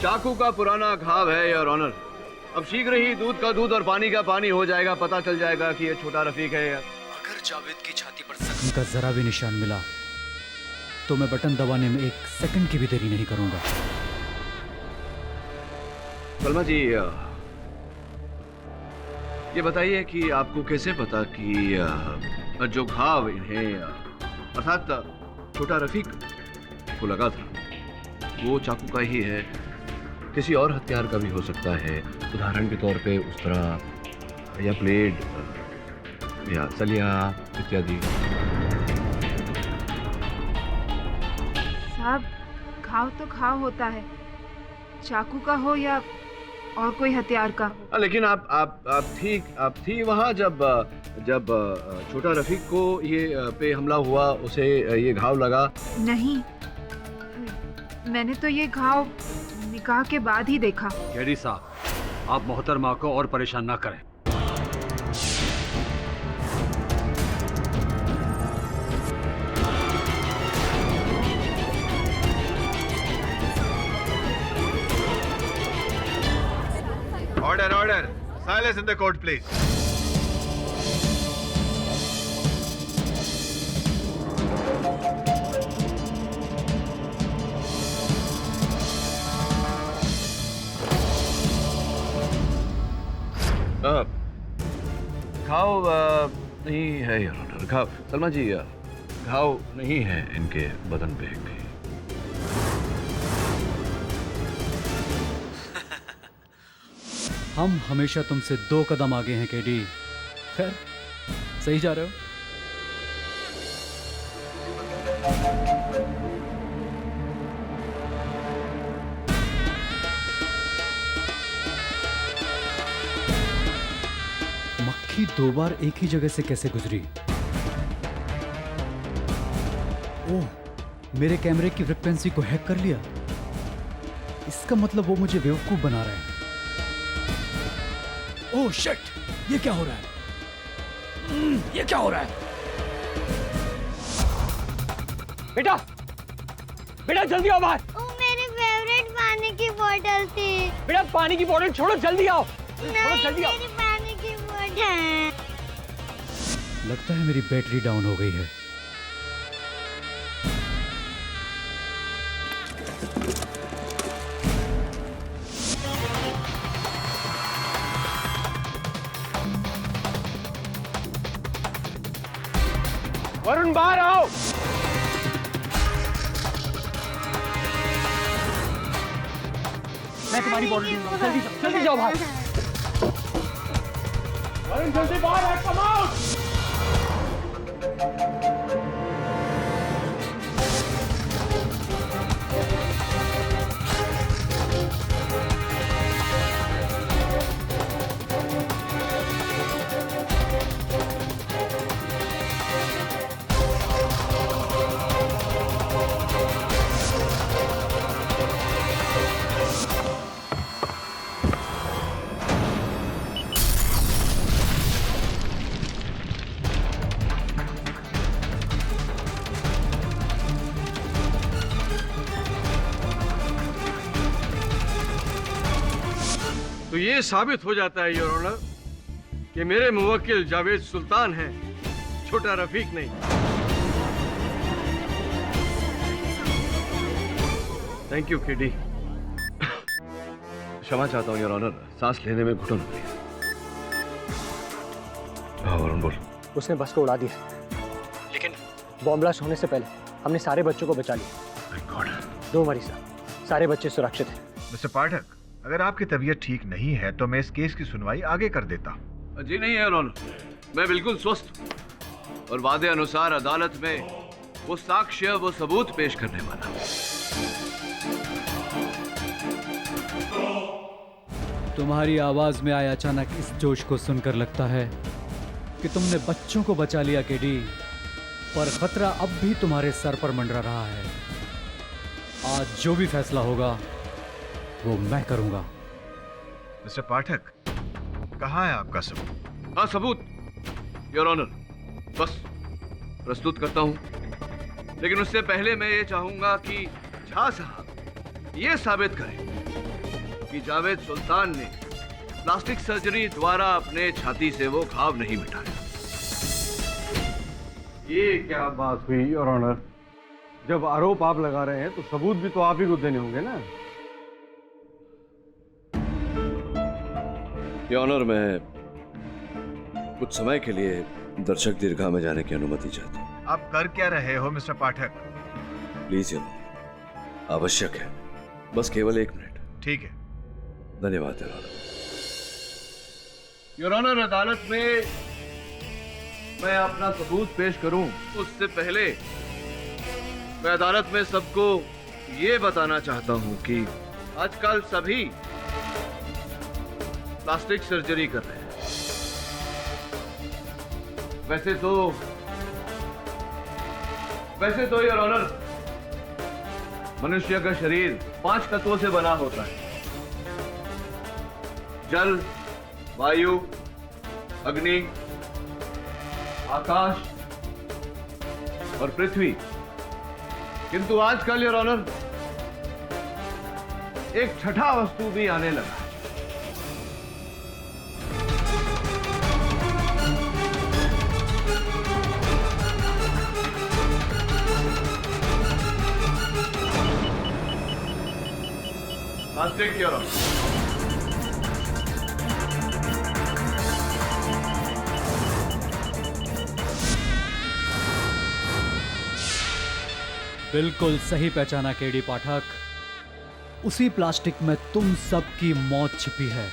चाकू का पुराना घाव है योर ऑनर। अब शीघ्र ही दूध का दूध और पानी का पानी हो जाएगा, पता चल जाएगा कि ये छोटा रफीक है या। अगर जावेद की छाती पर जख्म उनका जरा भी निशान मिला तो मैं बटन दबाने में 1 सेकंड की भी देरी नहीं करूंगा। सलमा जी, ये बताइए कि आपको कैसे पता कि जो घाव इन्हें अर्थात छोटा रफीक को लगा था वो चाकू का ही है, किसी और हथियार का भी हो सकता है, उदाहरण के तौर पे उस तरह या ब्लेड या सलिया इत्यादि। साहब, घाव तो घाव होता है, चाकू का हो या और कोई हथियार का हो। लेकिन आप थी वहाँ जब छोटा रफीक को ये पे हमला हुआ, उसे ये घाव लगा? नहीं, मैंने तो ये घाव निकाह के बाद ही देखा। केडी साहब, आप मोहतरमा को और परेशान ना करें। Order. Silence in the court, please. घाव नहीं है योर ऑनर, घाव। सलमा जी, घाव नहीं है इनके बदन पे भी। हम हमेशा तुमसे 2 कदम आगे हैं केडी। खैर, सही जा रहे हो। मक्खी 2 बार एक ही जगह से कैसे गुजरी? ओह, मेरे कैमरे की फ्रिक्वेंसी को हैक कर लिया। इसका मतलब वो मुझे बेवकूफ बना रहे हैं। ओह शिट, ये क्या हो रहा है? ये क्या हो रहा है? बेटा जल्दी आओ बाहर। वो मेरी फेवरेट पानी की बोतल थी। बेटा पानी की बोतल छोड़ो, जल्दी आओ। छोड़ो, जल्दी आओ। मेरी पानी की बोतल। लगता है मेरी बैटरी डाउन हो गई है। वरुण बाहर आओ। मैं तुम्हारी बॉडी दूंगा, जल्दी जाओ बाहर। वरुण जल्दी बाहर आ, कम आउट। तो ये साबित हो जाता है योर ऑनर कि मेरे मुवक्किल जावेद सुल्तान हैं, छोटा रफीक नहीं। Thank you KD. क्षमा चाहता हूँ योर ऑनर, सांस लेने में घुटन हो गई। हाँ वरुण बोल। उसने बस को उड़ा दिया, लेकिन बॉम्ब ब्लास्ट होने से पहले हमने सारे बच्चों को बचा लिया। डोंट वरी सर, सारे बच्चे सुरक्षित हैं। मिस्टर पाठक, अगर आपकी तबीयत ठीक नहीं है तो मैं इस केस की सुनवाई आगे कर देता। जी नहीं है ऑनर, मैं बिल्कुल स्वस्थ हूँ और वादे अनुसार अदालत में वो साक्ष्य, वो सबूत पेश करने वाला हूँ। तुम्हारी आवाज में आए अचानक इस जोश को सुनकर लगता है कि तुमने बच्चों को बचा लिया केडी, पर खतरा अब भी तुम्हारे सर पर मंडरा रहा है। आज जो भी फैसला होगा वो मैं करूंगा। मिस्टर पाठक, कहाँ है आपका सबूत? हाँ सबूत योर ऑनर, बस प्रस्तुत करता हूँ, लेकिन उससे पहले मैं ये चाहूंगा कि झा साहब ये साबित करें कि जावेद सुल्तान ने प्लास्टिक सर्जरी द्वारा अपने छाती से वो घाव नहीं मिटाया। ये क्या बात हुई योर ऑनर? जब आरोप आप लगा रहे हैं तो सबूत भी तो आप ही को देने होंगे ना। योर ऑनर, मैं कुछ समय के लिए दर्शक दीर्घा में जाने की अनुमति चाहता हूँ। आप कर क्या रहे हो mister Pathak? Please your honour, आवश्यक है, बस केवल 1 मिनट। ठीक है। धन्यवाद योर ऑनर। योर ऑनर, अदालत में मैं अपना सबूत पेश करूं उससे पहले मैं अदालत में सबको ये बताना चाहता हूं कि आजकल सभी प्लास्टिक सर्जरी कर रहे हैं। वैसे तो योर ऑनर, मनुष्य का शरीर 5 तत्वों से बना होता है: जल, वायु, अग्नि, आकाश और पृथ्वी। किंतु आजकल योर ऑनर एक छठा वस्तु भी आने लगा है। Plastic your honour. बिल्कुल सही पहचाना केडी पाठक, उसी प्लास्टिक में तुम सबकी मौत छिपी है।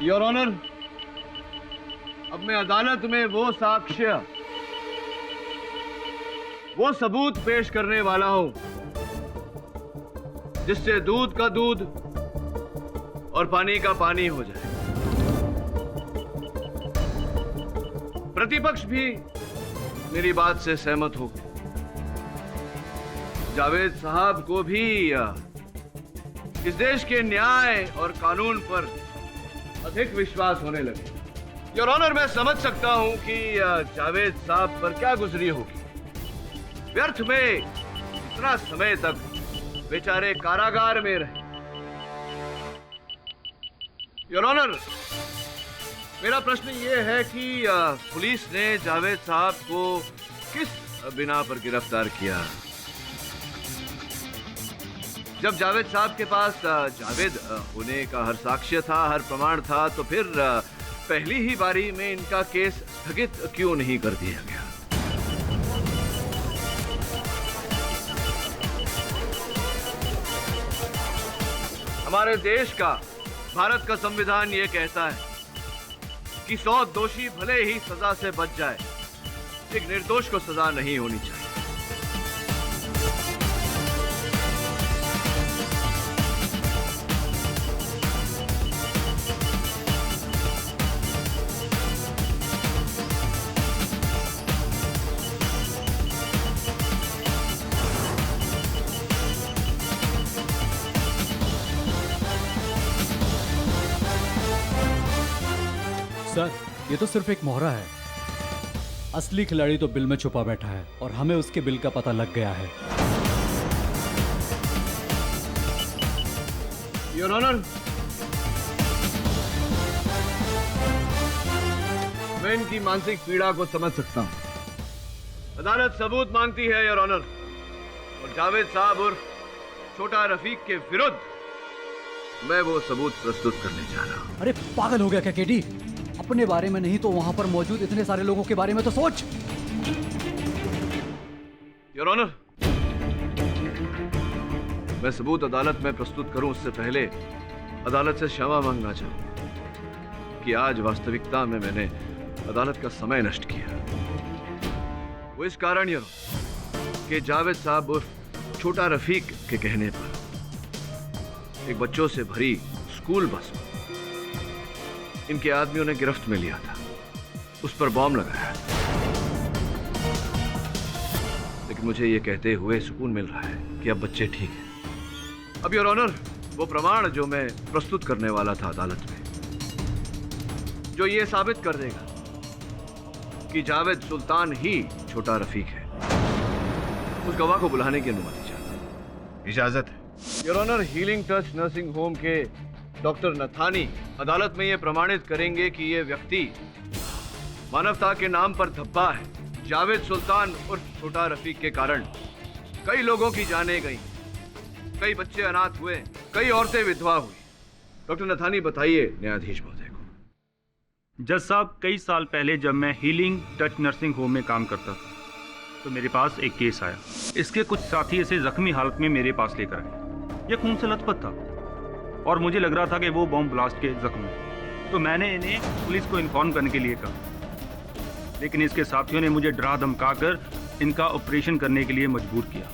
योर ऑनर, अब मैं अदालत में वो साक्ष्य, वो सबूत पेश करने वाला हूं जिससे दूध का दूध और पानी का पानी हो जाए। प्रतिपक्ष भी मेरी बात से सहमत हो। जावेद साहब को भी इस देश के न्याय और कानून पर अधिक विश्वास होने लगे। योर ऑनर, मैं समझ सकता हूं कि जावेद साहब पर क्या गुजरी होगी। व्यर्थ में इतना समय तक बेचारे कारागार में रहे। योर ऑनर, मेरा प्रश्न ये है कि पुलिस ने जावेद साहब को किस बिना पर गिरफ्तार किया? जब जावेद साहब के पास जावेद होने का हर साक्ष्य था, हर प्रमाण था, तो फिर पहली ही बारी में इनका केस स्थगित क्यों नहीं कर दिया गया? हमारे देश का, भारत का संविधान ये कहता है कि 100 दोषी भले ही सजा से बच जाए, एक निर्दोष को सजा नहीं होनी चाहिए। सर, ये तो सिर्फ एक मोहरा है। असली खिलाड़ी तो बिल में छुपा बैठा है और हमें उसके बिल का पता लग गया है। योर ऑनर, मैं इनकी मानसिक पीड़ा को समझ सकता हूं। अदालत सबूत मांगती है योर ऑनर, और जावेद साहब और छोटा रफीक के विरुद्ध मैं वो सबूत प्रस्तुत करने जा रहा हूं। अरे पागल हो गया क्या केडी? अपने बारे में नहीं तो वहां पर मौजूद इतने सारे लोगों के बारे में तो सोच। योर ऑनर, मैं सबूत अदालत में प्रस्तुत करूं उससे पहले अदालत से क्षमा मांगना चाहूं कि आज वास्तविकता में मैंने अदालत का समय नष्ट किया। वो इस कारण योर ऑनर कि जावेद साहब उर्फ छोटा रफीक के कहने पर एक बच्चों से भरी स्कूल बस इनके आदमियों ने गिरफ्त में लिया था, उस पर बॉम्ब लगाया। लेकिन मुझे ये कहते हुए सुकून मिल रहा है कि अब बच्चे ठीक हैं। अब योर ऑनर, वो प्रमाण जो मैं प्रस्तुत करने वाला था अदालत में, जो ये साबित कर देगा कि जावेद सुल्तान ही छोटा रफीक है, उस गवाह को बुलाने की अनुमति चाहता हूं। इजाजत है। Your honour, healing touch nursing home के डॉक्टर नथानी अदालत में ये प्रमाणित करेंगे कि ये व्यक्ति मानवता के नाम पर धब्बा है। जावेद सुल्तान उर्फ छोटा रफीक के कारण कई लोगों की जानें गई, कई बच्चे अनाथ हुए, कई औरतें विधवा हुई। डॉक्टर नथानी बताइए न्यायाधीश महोदय को। जज साहब, कई साल पहले जब मैं हीलिंग टच नर्सिंग होम में काम करता था तो मेरे पास एक केस आया। इसके कुछ साथी इसे जख्मी हालत में मेरे पास लेकर आए। यह खून से लथपथ था और मुझे लग रहा था कि वो बॉम्ब ब्लास्ट के जख्म है, तो मैंने इन्हें पुलिस को इन्फॉर्म करने के लिए कहा, लेकिन इसके साथियों ने मुझे डरा धमका कर इनका ऑपरेशन करने के लिए मजबूर किया।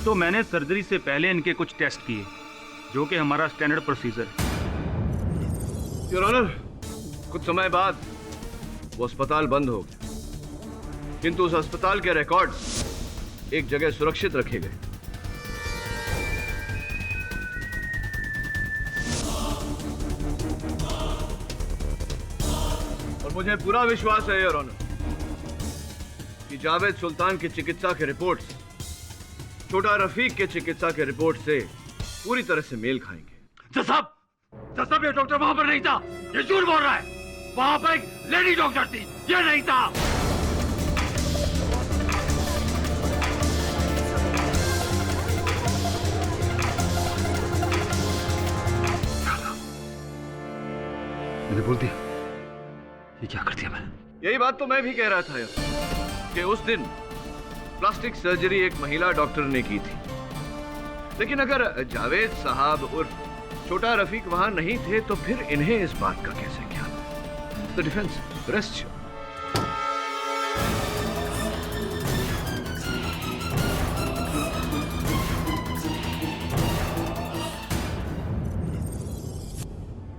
तो मैंने सर्जरी से पहले इनके कुछ टेस्ट किए, जो कि हमारा स्टैंडर्ड प्रोसीजर है। योर ऑनर, कुछ समय बाद वो अस्पताल बंद हो गया, किंतु उस अस्पताल के रिकॉर्ड्स एक जगह सुरक्षित रखे गए। और मुझे पूरा विश्वास है योर ऑनर कि जावेद सुल्तान की चिकित्सा के रिपोर्ट्स छोटा रफीक के चिकित्सा के रिपोर्ट से पूरी तरह से मेल खाएंगे। जज साहब, ये डॉक्टर वहां पर नहीं था, ये झूठ बोल रहा है। वहां पर एक लेडी डॉक्टर थी, ये नहीं था। मैंने बोल दिया, ये क्या कर दिया मैंने? यही बात तो मैं भी कह रहा था यार, कि उस दिन प्लास्टिक सर्जरी एक महिला डॉक्टर ने की थी, लेकिन अगर जावेद साहब उर्फ छोटा रफीक वहां नहीं थे तो फिर इन्हें इस बात का कैसे ज्ञान? The defence rest.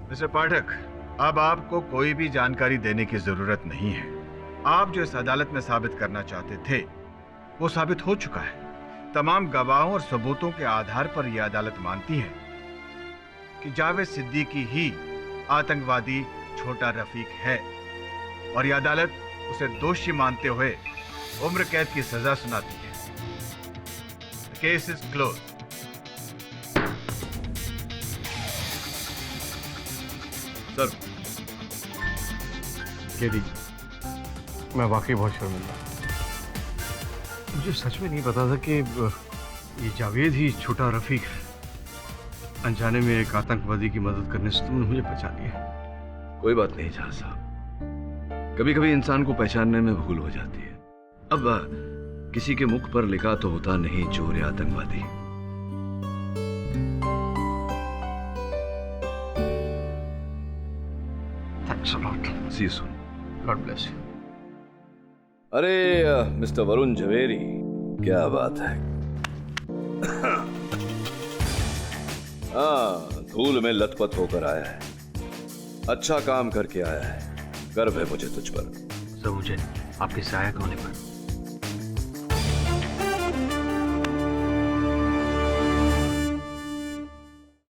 मिस्टर पाठक, अब आपको कोई भी जानकारी देने की जरूरत नहीं है। आप जो इस अदालत में साबित करना चाहते थे वो साबित हो चुका है। तमाम गवाहों और सबूतों के आधार पर यह अदालत मानती है कि जावेद सिद्दीकी ही आतंकवादी छोटा रफीक है, और यह अदालत उसे दोषी मानते हुए उम्र कैद की सजा सुनाती है। Case is close. Sir, KD, मैं वाकई बहुत शर्मिंदा। मुझे सच में नहीं पता था कि ये जावेद ही छोटा रफीक है। अनजाने में एक आतंकवादी की मदद करने से तुमने मुझे पहचान लिया। कोई बात नहीं जहां साहब, कभी कभी इंसान को पहचानने में भूल हो जाती है। अब किसी के मुख पर लिखा तो होता नहीं चोर या आतंकवादी। Thanks a lot. See you soon. God bless you. अरे मिस्टर वरुण झवेरी, क्या बात है। हाँ, धूल में लथपथ होकर आया है, अच्छा काम करके आया है। गर्व है मुझे तुझ पर। सर, मुझे आपके सहायक होने पर